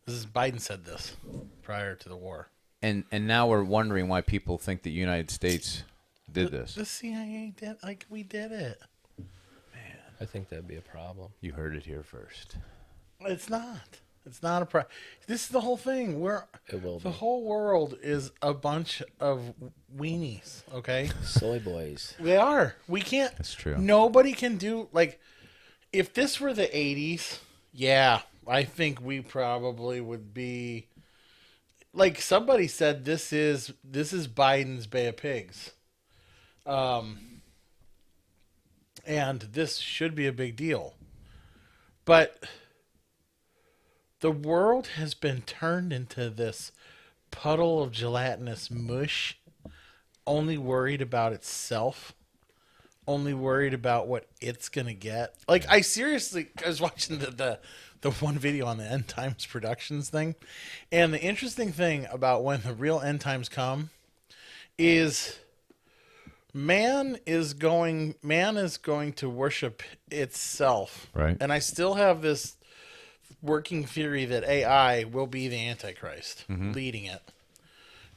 A: Biden said this prior to the war.
B: And now we're wondering why people think the United States did this.
A: The CIA did, like, we did it.
C: I think that'd be a problem.
B: You heard it here first.
A: It's not. It's not a problem. This is the whole thing.
C: It will
A: The
C: be.
A: whole world is a bunch of weenies, okay?
C: Soy boys.
A: They are. We can't.
B: That's true.
A: Nobody can do, like, if this were the 80s, yeah, I think we probably would be, like somebody said, this is Biden's Bay of Pigs. And this should be a big deal. But the world has been turned into this puddle of gelatinous mush, only worried about itself, only worried about what it's going to get. Like, I was watching the one video on the End Times Productions thing, and the interesting thing about when the real end times come is man is going to worship itself.
B: Right.
A: And I still have this working theory that AI will be the Antichrist leading it.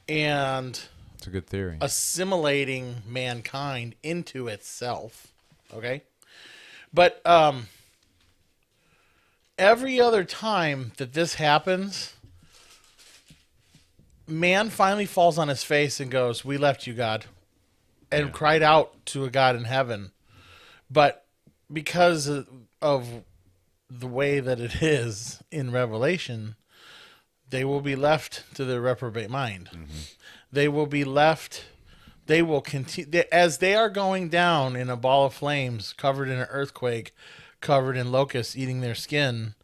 A: And
B: It's a good theory.
A: assimilating mankind into itself. Okay? But every other time that this happens, man finally falls on his face and goes, "We left you, God," and cried out to a God in heaven. But because of the way that it is in Revelation, they will be left to their reprobate mind. They will be left. They will continue as they are going down in a ball of flames, covered in an earthquake, covered in locusts eating their skin,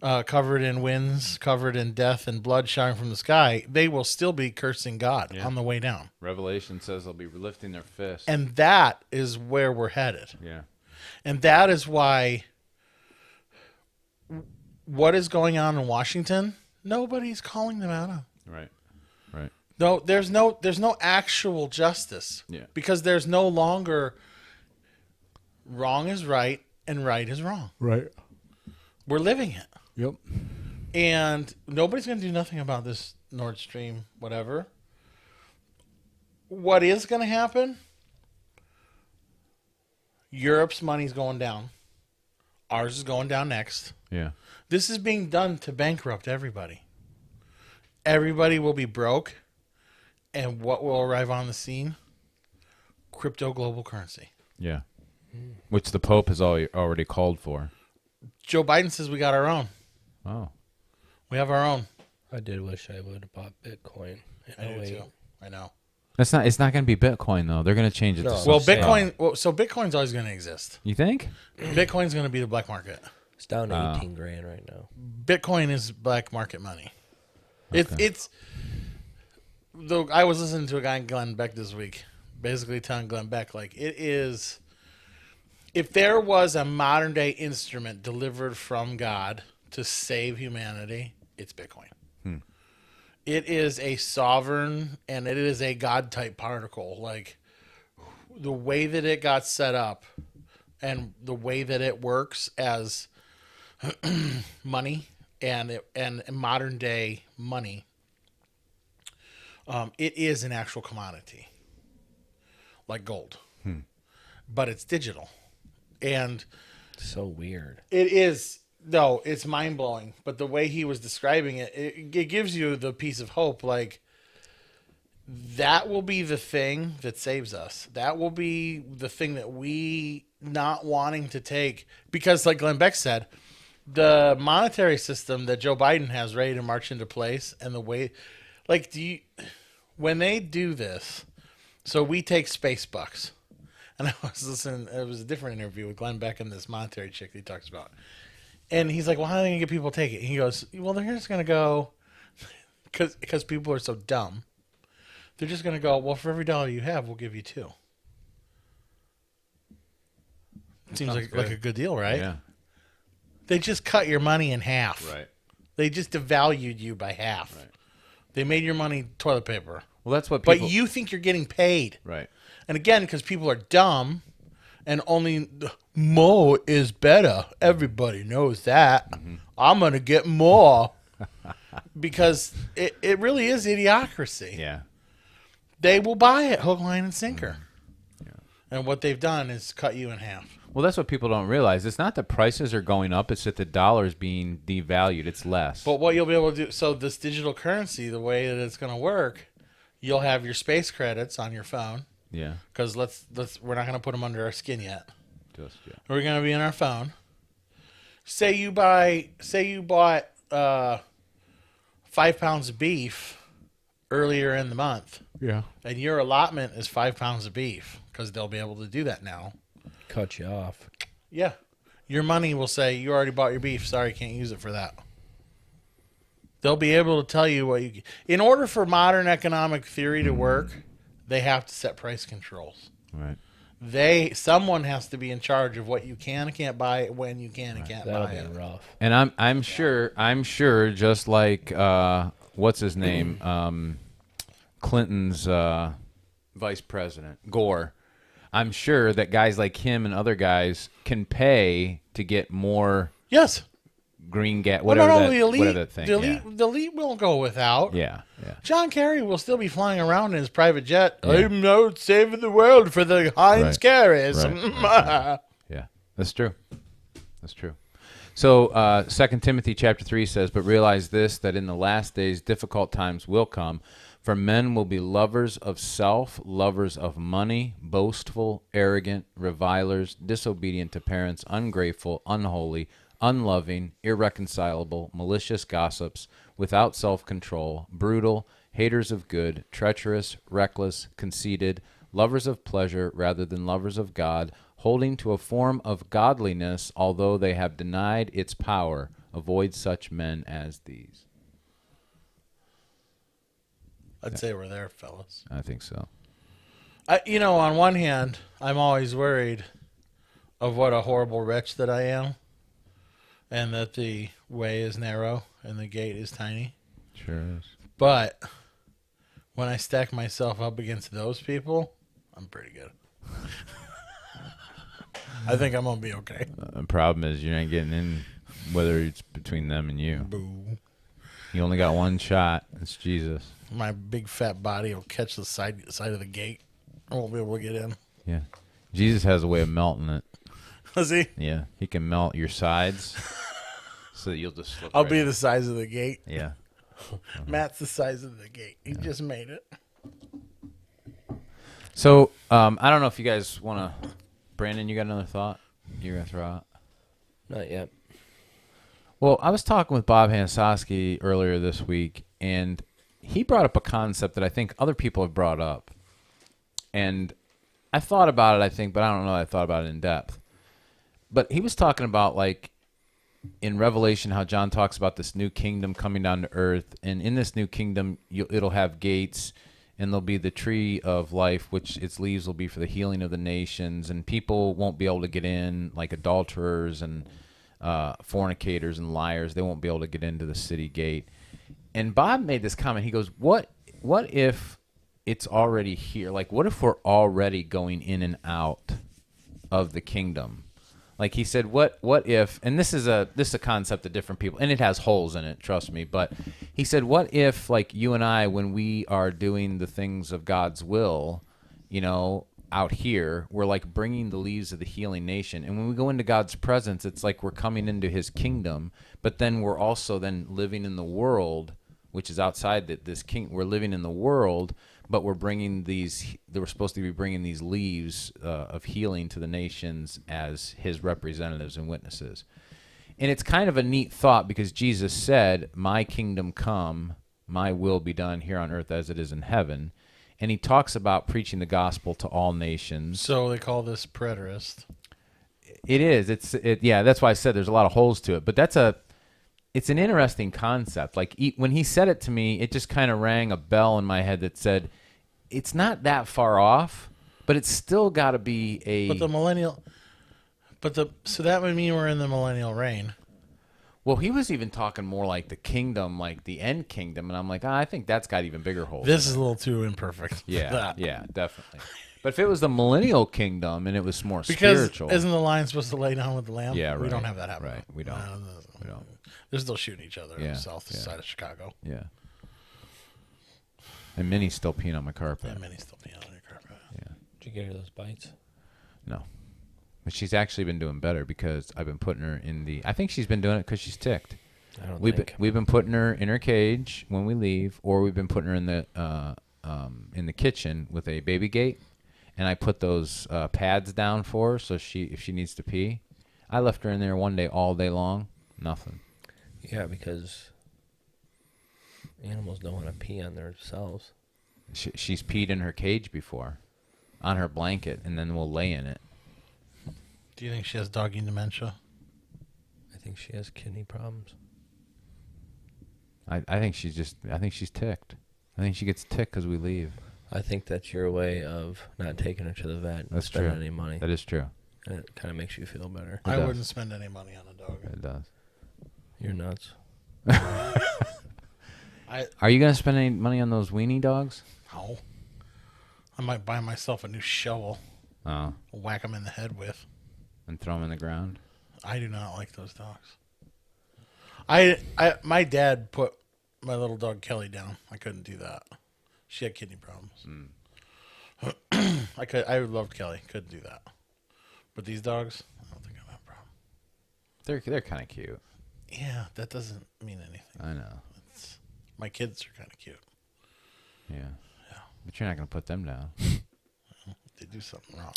A: covered in winds, covered in death and blood shining from the sky. They will still be cursing God on the way down.
B: Revelation says they'll be lifting their fists.
A: And that is where we're headed.
B: Yeah.
A: And that is why what is going on in Washington, nobody's calling them out on.
B: Right. Right.
A: No, there's no actual justice.
B: Yeah.
A: Because there's no longer wrong is right and right is wrong.
D: Right.
A: We're living it.
D: Yep.
A: And nobody's going to do nothing about this Nord Stream, whatever. What is going to happen? Europe's money's going down. Ours is going down next.
B: Yeah.
A: This is being done to bankrupt everybody. Everybody will be broke. And what will arrive on the scene? Crypto global currency.
B: Yeah. Which the Pope has already called for.
A: Joe Biden says we got our own.
B: Oh.
A: We have our own.
C: I did wish I would have bought Bitcoin.
A: I do too. I know.
B: It's not going to be Bitcoin though. They're going to change it
C: No.
B: to
A: Well,
B: something.
A: Bitcoin's always going to exist.
B: You think?
A: Bitcoin's going to be the black market.
C: It's down to 18 grand right now.
A: Bitcoin is black market money. It's though I was listening to a guy, Glenn Beck, this week, basically telling Glenn Beck, like, it is, if there was a modern day instrument delivered from God to save humanity, it's Bitcoin. It is a sovereign and it is a God type particle. Like, the way that it got set up and the way that it works as money and modern day money It is an actual commodity, like gold, but it's digital, and
C: So weird.
A: it is. No, it's mind blowing. But the way he was describing it, it gives you the piece of hope. Like that will be the thing that saves us. That will be the thing that we not wanting to take because, like Glenn Beck said, the monetary system that Joe Biden has ready to march into place, and the way, like, when they do this, so we take space bucks. And I was listening. It was a different interview with Glenn Beck and this monetary chick that he talks about. And he's like, well, how are they going to get people to take it? And he goes, well, they're just going to go, because people are so dumb. They're just going to go, well, for every dollar you have, we'll give you two. Seems like a good deal, right?
B: Yeah.
A: They just cut your money in half.
B: Right.
A: They just devalued you by half.
B: Right.
A: They made your money toilet paper.
B: Well, that's what people...
A: But you think you're getting paid.
B: Right.
A: And again, because people are dumb and only more is better. Everybody knows that. Mm-hmm. I'm going to get more. Because it really is idiocracy.
B: Yeah.
A: They will buy it hook, line, and sinker. Yeah. And what they've done is cut you in half.
B: Well, that's what people don't realize. It's not that prices are going up. It's that the dollar is being devalued. It's less.
A: But what you'll be able to do, so this digital currency, the way that it's going to work, you'll have your space credits on your phone.
B: Yeah.
A: Because we're not going to put them under our skin yet.
B: Just yet.
A: We're going to be in our phone. Say you bought 5 pounds of beef earlier in the month.
B: Yeah.
A: And your allotment is 5 pounds of beef because they'll be able to do that now.
C: Cut you off.
A: Yeah. Your money will say, you already bought your beef. Sorry, can't use it for that. They'll be able to tell you what you... In order for modern economic theory to work, they have to set price controls.
B: Right.
A: Someone has to be in charge of what you can and can't buy, when you can and can't
C: That'll
A: buy
C: be
A: it.
C: rough.
B: And I'm sure just like what's his name? Clinton's vice president, Gore. I'm sure that guys like him and other guys can pay to get more
A: Yes.
B: green gas,
A: Whatever
B: whatever that thing.
A: The elite won't go without.
B: Yeah, yeah.
A: John Kerry will still be flying around in his private jet. Yeah. I'm out saving the world for the Heinz Kerrys.
B: Right. Yeah, that's true. That's true. So 2 Timothy chapter 3 says, but realize this, that in the last days difficult times will come. For men will be lovers of self, lovers of money, boastful, arrogant, revilers, disobedient to parents, ungrateful, unholy, unloving, irreconcilable, malicious gossips, without self-control, brutal, haters of good, treacherous, reckless, conceited, lovers of pleasure rather than lovers of God, holding to a form of godliness, although they have denied its power. Avoid such men as these.
A: I'd say we're there, fellas.
B: I think so.
A: On one hand, I'm always worried of what a horrible wretch that I am, and that the way is narrow and the gate is tiny.
B: Sure is.
A: But when I stack myself up against those people, I'm pretty good. I think I'm going to be okay.
B: The problem is you're not getting in, whether it's between them and you.
A: Boo.
B: You only got one shot. It's Jesus.
A: My big fat body will catch the side of the gate. I won't be able to get in.
B: Yeah. Jesus has a way of melting it.
A: Does he?
B: Yeah. He can melt your sides so that you'll just slip
A: I'll
B: right
A: be
B: in.
A: the size of the gate.
B: Yeah.
A: Matt's the size of the gate. He just made it.
B: So, I don't know if you guys want to... Brandon, you got another thought you're going to throw out?
C: Not yet.
B: Well, I was talking with Bob Hansowski earlier this week, and he brought up a concept that I think other people have brought up. And I thought about it, I think, but I don't know that I thought about it in depth. But he was talking about, like, in Revelation, how John talks about this new kingdom coming down to earth. And in this new kingdom, it'll have gates, and there'll be the tree of life, which its leaves will be for the healing of the nations. And people won't be able to get in, like adulterers and fornicators and liars. They won't be able to get into the city gate. And Bob made this comment. He goes, what if it's already here? Like, what if we're already going in and out of the kingdom? Like he said, what if? And this is a concept of different people, and it has holes in it. Trust me. But he said, what if, like you and I, when we are doing the things of God's will, out here, we're like bringing the leaves of the healing nation, and when we go into God's presence, it's like we're coming into His kingdom. But then we're also then living in the world, which is outside this king. We're living in the world. But we're bringing we're supposed to be bringing these leaves of healing to the nations as His representatives and witnesses. And it's kind of a neat thought because Jesus said, my kingdom come, my will be done here on earth as it is in heaven. And He talks about preaching the gospel to all nations.
A: So they call this preterist.
B: It is. Yeah, that's why I said there's a lot of holes to it. But it's an interesting concept. Like when he said it to me, it just kind of rang a bell in my head that said, it's not that far off, but it's still got to be a.
A: So that would mean we're in the millennial reign.
B: Well, he was even talking more like the kingdom, like the end kingdom, and I'm like, I think that's got even bigger holes.
A: This is a little too imperfect.
B: Yeah, yeah, definitely. But if it was the millennial kingdom and it was more spiritual,
A: isn't the lion supposed to lay down with the lamb?
B: Yeah, right.
A: We don't have that happening.
B: Right, we don't. We don't.
A: They're still shooting each other south side of Chicago.
B: Yeah. And Minnie's still peeing on my carpet.
A: Yeah, Minnie's still peeing on your carpet.
B: Yeah.
C: Did you get her those bites?
B: No. But she's actually been doing better because I've been putting her in the. I think she's been doing it because she's ticked. We've been putting her in her cage when we leave, or we've been putting her in the kitchen with a baby gate, and I put those pads down for her so if she needs to pee. I left her in there one day all day long, nothing.
C: Yeah, because animals don't want to pee on themselves.
B: She's peed in her cage before, on her blanket, and then we'll lay in it.
A: Do you think she has doggy dementia?
C: I think she has kidney problems.
B: I think she's ticked. I think she gets ticked because we leave.
C: I think that's your way of not taking her to the vet and
B: That's
C: spending
B: true.
C: any money.
B: That is true.
C: And it kind of makes you feel better.
A: I wouldn't spend any money on a dog.
B: It does.
C: You're nuts.
B: Are you going to spend any money on those weenie dogs?
A: No. I might buy myself a new shovel.
B: Oh.
A: Whack them in the head with.
B: And throw them in the ground?
A: I do not like those dogs. My dad put my little dog Kelly down. I couldn't do that. She had kidney problems. I loved Kelly. Couldn't do that. But these dogs, I don't think I have a problem.
B: They're kind of cute.
A: Yeah, that doesn't mean anything.
B: I know.
A: My kids are kind of cute.
B: Yeah. But you're not going to put them down.
A: They do something wrong.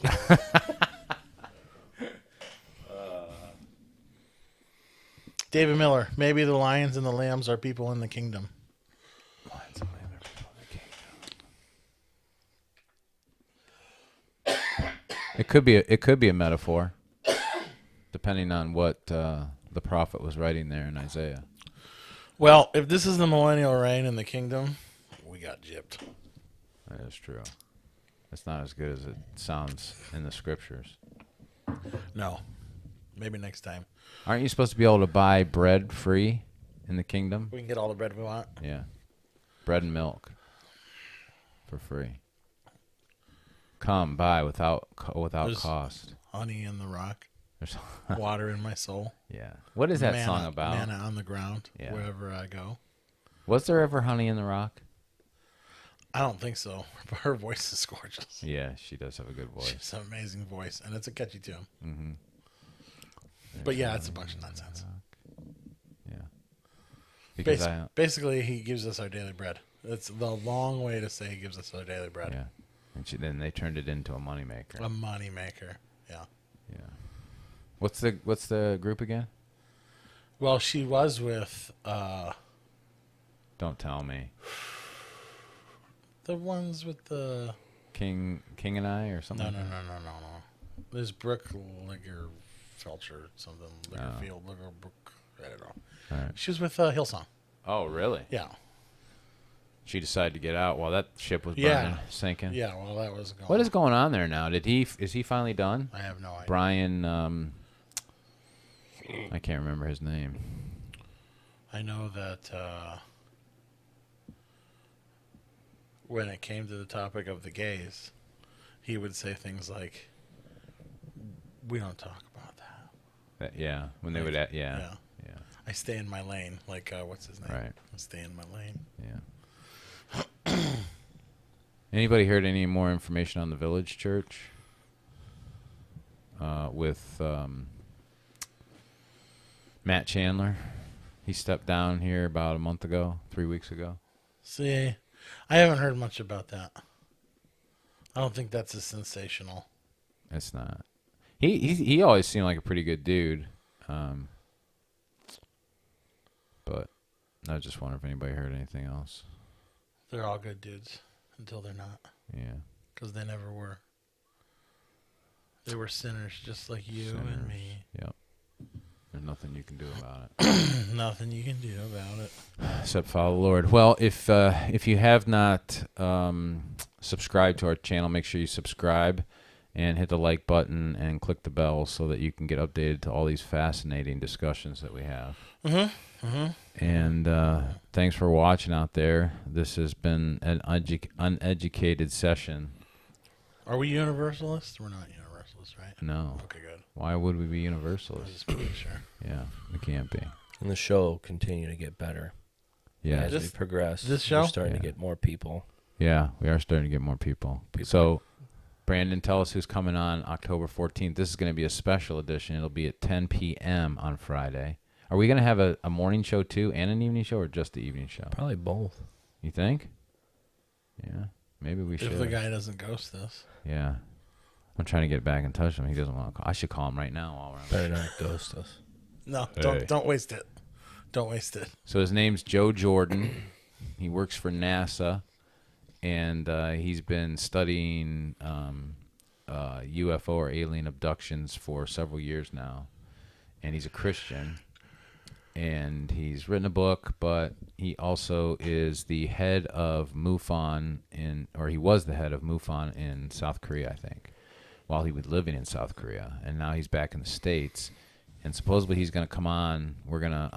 A: David Miller, maybe the lions and the lambs are people in the kingdom.
B: Lions and lambs are people in the kingdom. It could be a metaphor, depending on what the prophet was writing there in Isaiah.
A: Well, if this is the millennial reign in the kingdom, we got gypped.
B: That is true. It's not as good as it sounds in the scriptures.
A: No. Maybe next time.
B: Aren't you supposed to be able to buy bread free in the kingdom?
A: We can get all the bread we want.
B: Yeah. Bread and milk for free. Come, buy without
A: There's
B: cost.
A: Honey in the rock.
B: There's
A: Water in my soul.
B: Yeah. What is that song about?
A: Manna on the ground, wherever I go.
B: Was there ever honey in the rock?
A: I don't think so. But her voice is gorgeous.
B: Yeah, she does have a good voice.
A: She has an amazing voice, and it's a catchy tune.
B: Mm-hmm.
A: But yeah, it's a bunch of nonsense.
B: Yeah. Because
A: basically, he gives us our daily bread. It's the long way to say he gives us our daily bread.
B: Yeah. And then they turned it into a moneymaker.
A: A moneymaker. Yeah.
B: Yeah. What's the group again?
A: Well, she was with
B: Don't tell me.
A: The ones with the
B: King and I or something?
A: No. There's Brooke Ligerfelcher, something. Ligerfield, Ligerbrook. I don't know.
B: All right.
A: She was with Hillsong.
B: Oh, really?
A: Yeah.
B: She decided to get out while that ship was burning, sinking.
A: Yeah, well, that was going.
B: What is going on there now? Is he finally done?
A: I have no idea.
B: Brian, I can't remember his name.
A: I know that when it came to the topic of the gays, he would say things like, "We don't talk about that."
B: Yeah, when they would, yeah.
A: I stay in my lane. Like, what's his name?
B: Right.
A: I stay in my lane.
B: Yeah. Anybody heard any more information on the Village Church? With Matt Chandler. He stepped down here about 3 weeks ago.
A: See, I haven't heard much about that. I don't think that's as sensational.
B: It's not. He always seemed like a pretty good dude. But I just wonder if anybody heard anything else.
A: They're all good dudes until they're not.
B: Yeah.
A: Because they never were. They were sinners just like you and me.
B: Yep. There's nothing you can do about it.
A: Nothing you can do about it.
B: Except follow the Lord. Well, if you have not subscribed to our channel, make sure you subscribe and hit the like button and click the bell so that you can get updated to all these fascinating discussions that we have. And thanks for watching out there. This has been an uneducated session.
A: Are we universalists? We're not universalists, right?
B: No.
A: Okay, good.
B: Why would we be universalists?
A: Just making sure.
B: Yeah, we can't be.
C: And the show will continue to get better.
B: Yeah.
C: As we progress.
A: This show?
C: We're starting to get more people.
B: Yeah, we are starting to get more people. So, Brandon, tell us who's coming on October 14th. This is going to be a special edition. It'll be at 10 p.m. on Friday. Are we going to have a morning show too and an evening show, or just the evening show?
C: Probably both.
B: You think? Yeah, maybe we should.
A: If the guy doesn't ghost us.
B: Yeah. I'm trying to get back in touch with him. He doesn't want to call. I should call him right now while we're on.
C: Better not ghost us.
A: No,
B: Hey.
A: don't waste it. Don't waste it.
B: So his name's Joe Jordan. He works for NASA, and he's been studying UFO or alien abductions for several years now. And he's a Christian, and he's written a book, but he also is the head of MUFON he was the head of MUFON in South Korea, I think, while he was living in South Korea, and now he's back in the States. And supposedly he's going to come on. We're going to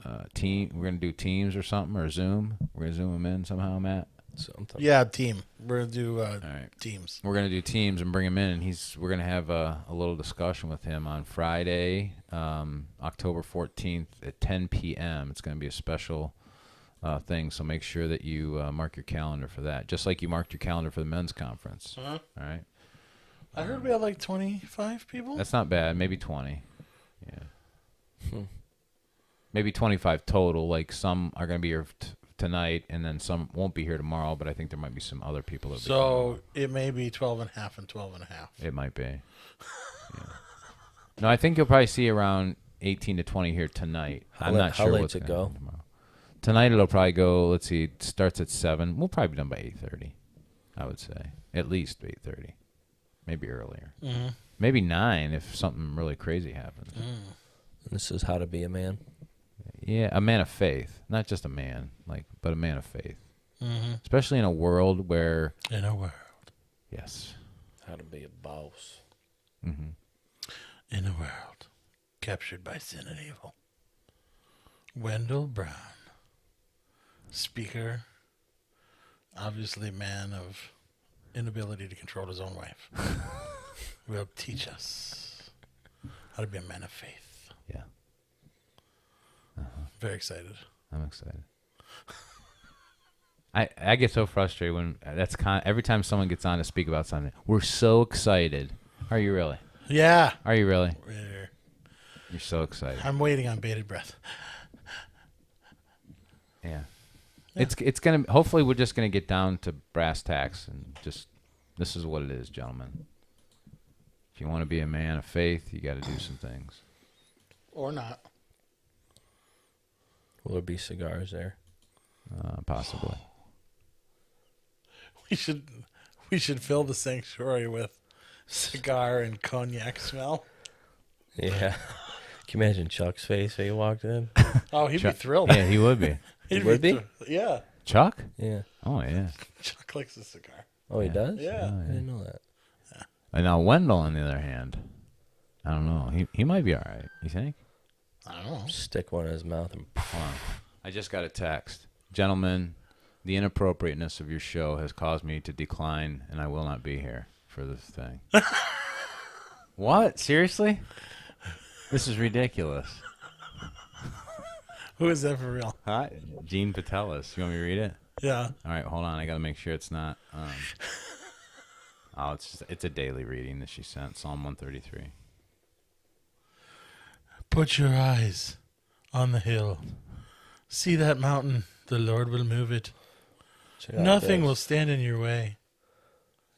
B: we're going to do Teams or something, or Zoom. We're going to Zoom him in somehow, Matt.
C: Something.
A: Yeah, team. We're going to do
B: All right.
A: teams.
B: We're going to do Teams and bring him in, and we're going to have a little discussion with him on Friday, October 14th at 10 p.m. It's going to be a special thing, so make sure that you mark your calendar for that, just like you marked your calendar for the men's conference.
A: Uh-huh.
B: All right.
A: I heard we had like 25 people.
B: That's not bad. Maybe 20. Yeah. Maybe 25 total. Like, some are going to be here tonight, and then some won't be here tomorrow, but I think there might be some other people.
A: So it may be 12 and a half and 12 and a half.
B: It might be. Yeah. No, I think you'll probably see around 18 to 20 here tonight. I'm not sure what's going to happen tomorrow. Tonight it'll probably go, let's see, it starts at 7. We'll probably be done by 8:30, I would say. At least 8:30. Maybe earlier.
A: Mm-hmm.
B: Maybe 9 if something really crazy happens.
C: This is how to be a man.
B: Yeah, a man of faith. Not just a man, but a man of faith.
A: Mm-hmm.
B: Especially in a world where...
A: In a world.
B: Yes.
C: How to be a boss.
B: Mm-hmm.
A: In a world captured by sin and evil. Wendell Brown, speaker, obviously man of inability to control his own wife, will teach us how to be a man of faith.
B: Yeah.
A: Very excited.
B: I'm excited. I get so frustrated when every time someone gets on to speak about something. We're so excited. Are you really?
A: Yeah.
B: Are you really?
A: We're-
B: You're so excited.
A: I'm waiting on bated breath.
B: Yeah. It's gonna. Hopefully, we're just gonna get down to brass tacks and just. This is what it is, gentlemen. If you want to be a man of faith, you got to do some things.
A: Or not.
C: Will there be cigars there?
B: Possibly.
A: We should fill the sanctuary with cigar and cognac smell.
C: Yeah. Can you imagine Chuck's face when he walked in?
A: Oh, he'd be thrilled.
B: Yeah, he would be.
A: He'd
C: would be?
A: Yeah.
B: Chuck?
C: Yeah.
B: Oh, yeah.
A: Chuck likes a cigar.
C: Oh, he
B: Yeah.
C: does?
A: Yeah.
C: I didn't know that.
B: And now Wendell, on the other hand, I don't know. He might be all right. You think?
A: I don't know.
C: Stick one in his mouth and
B: Hold on. I just got a text. Gentlemen, the inappropriateness of your show has caused me to decline, and I will not be here for this thing. What? Seriously? This is ridiculous.
A: Who is that for real?
B: Hi, Gene Patelis. You want me to read it?
A: Yeah.
B: All right, hold on. I got to make sure it's not. Oh, it's a daily reading that she sent. Psalm 133.
A: Put your eyes on the hill. See that mountain? The Lord will move it.
C: Check out
A: Nothing
C: this.
A: will stand in your way.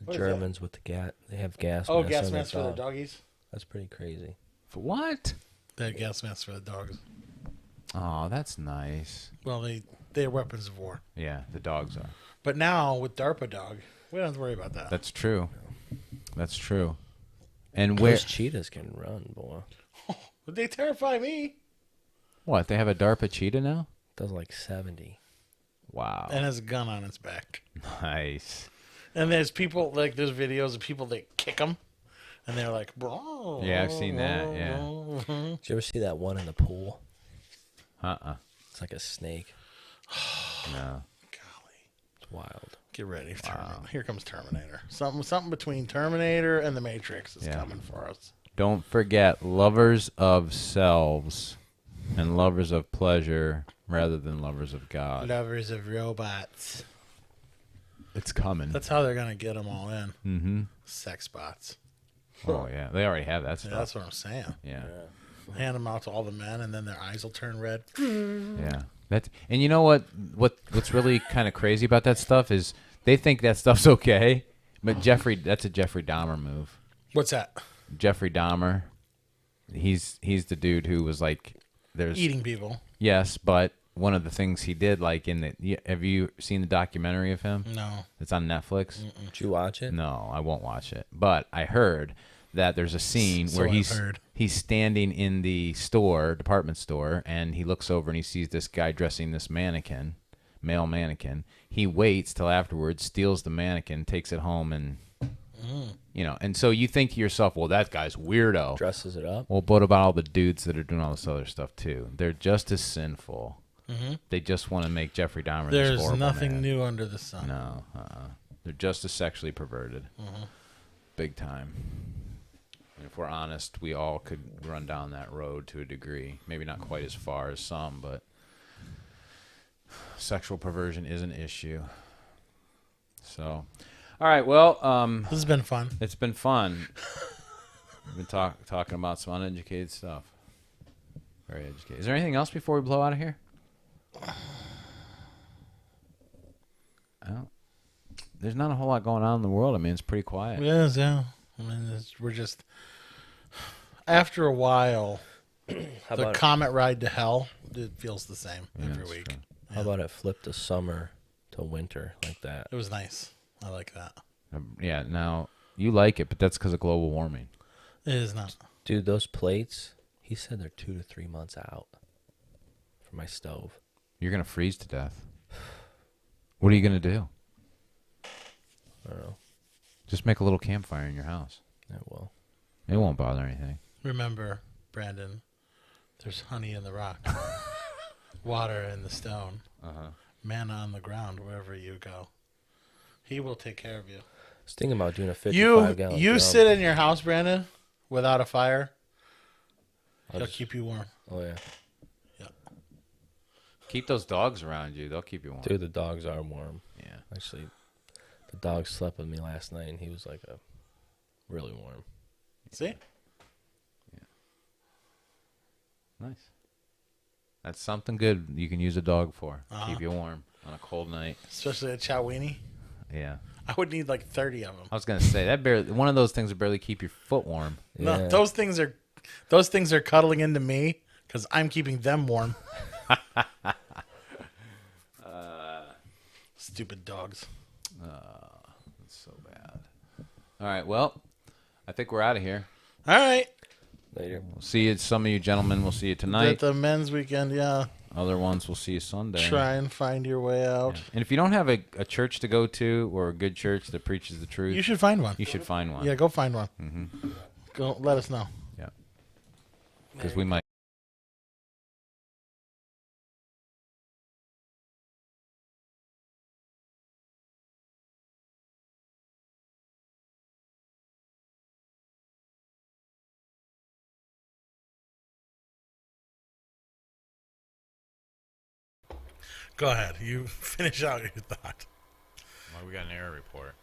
C: The
A: What is
C: Germans with the they have gas
A: Oh,
C: masks
A: gas
C: on their
A: masks for the
C: dog.
A: doggies?
C: That's pretty crazy.
B: For what?
A: They had gas masks for the dogs.
B: Oh, that's nice.
A: Well, they're weapons of war.
B: Yeah, the dogs are.
A: But now, with DARPA dog, we don't have to worry about that.
B: That's true. That's true. And where?
C: Those cheetahs can run, boy.
A: But they terrify me.
B: What? They have a DARPA cheetah now?
C: Does like 70.
B: Wow.
A: And has a gun on its back.
B: Nice.
A: And there's people, like, there's videos of people that kick them. And they're like, bro.
B: Yeah, I've seen that, yeah.
C: Did you ever see that one in the pool? It's like a snake.
B: No.
A: Golly.
C: It's wild.
A: Get ready. Here comes Terminator. Something between Terminator and The Matrix is
B: Yeah.
A: coming for us.
B: Don't forget, lovers of selves and lovers of pleasure rather than lovers of God.
A: Lovers of robots.
B: It's coming.
A: That's how they're going to get them all in.
B: Mm-hmm.
A: Sex bots.
B: Oh, yeah. They already have that
A: Yeah,
B: stuff.
A: that's what I'm saying.
B: Yeah.
A: Hand them out to all the men, and then their eyes will turn red.
B: Yeah. And you know what's really kind of crazy about that stuff is they think that stuff's okay, but that's a Jeffrey Dahmer move.
A: What's that?
B: Jeffrey Dahmer, he's the dude who was like, there's
A: Eating people.
B: Yes, but one of the things he did, like have you seen the documentary of him?
A: No.
B: It's on Netflix.
C: Did you watch it?
B: No, I won't watch it. But I heard that there's a scene
A: So
B: where
A: I've heard.
B: he's standing in the department store, and he looks over and he sees this guy dressing this mannequin, male mannequin. He waits till afterwards, steals the mannequin, takes it home, and and so you think to yourself, well, that guy's weirdo.
C: Dresses it up.
B: Well, what about all the dudes that are doing all this other stuff too? They're just as sinful.
A: Mm-hmm.
B: They just want to make Jeffrey Dahmer this
A: There's
B: horrible
A: nothing
B: man.
A: new under the sun.
B: No, they're just as sexually perverted, big time. And if we're honest, we all could run down that road to a degree. Maybe not quite as far as some, but sexual perversion is an issue. So, all right. Well,
A: This has been fun.
B: it's been fun. We've been talking about some uneducated stuff. Very educated. Is there anything else before we blow out of here? There's not a whole lot going on in the world. I mean, it's pretty quiet.
A: Yes, yeah. I mean, we're just... After a while,
C: How
A: the
C: about
A: comet ride to hell, it feels the same
B: Yeah,
A: every
B: that's
A: week.
B: true.
C: how about it flip to summer to winter like that?
A: It was nice. I like that.
B: Yeah, now, you like it, but that's because of global warming.
A: It is not.
C: Dude, those plates, he said they're 2 to 3 months out for my stove.
B: You're going to freeze to death. What are you going to do?
C: I don't know.
B: Just make a little campfire in your house.
C: Yeah, well.
B: It won't bother anything.
A: Remember, Brandon, there's honey in the rock, water in the stone, manna on the ground wherever you go. He will take care of you.
C: I was thinking about doing a
A: You
C: 55-gallon drum.
A: sit in your house, Brandon, without a fire.
C: I'll
A: He'll
C: just-
A: keep you warm.
C: Oh, yeah.
B: Keep those dogs around you. They'll keep you warm.
C: Dude, the dogs are warm.
B: Yeah.
C: Actually, the dog slept with me last night, and he was like really warm.
A: See?
B: Nice. That's something good you can use a dog for.
A: Uh-huh.
B: Keep you warm on a cold night.
A: Especially a Chowini.
B: Yeah.
A: I would need like 30 of them.
B: I was going to say, one of those things will barely keep your foot warm.
C: Yeah.
A: No, those things are cuddling into me because I'm keeping them warm. Stupid dogs.
B: That's so bad. All right. Well, I think we're out of here.
A: All right.
C: Later.
B: We'll see you. Some of you gentlemen, we'll see you
A: At
B: tonight.
A: the men's weekend, yeah.
B: Other ones, we'll see you Sunday.
A: Try and find your way out.
B: Yeah. And if you don't have a church to go to or a good church that preaches the truth,
A: You should find one.
B: you should find one.
A: Yeah, go find one. Go let us know.
B: Yeah. Because we might.
A: Go ahead. You finish out your thought.
B: Well, we got an error report.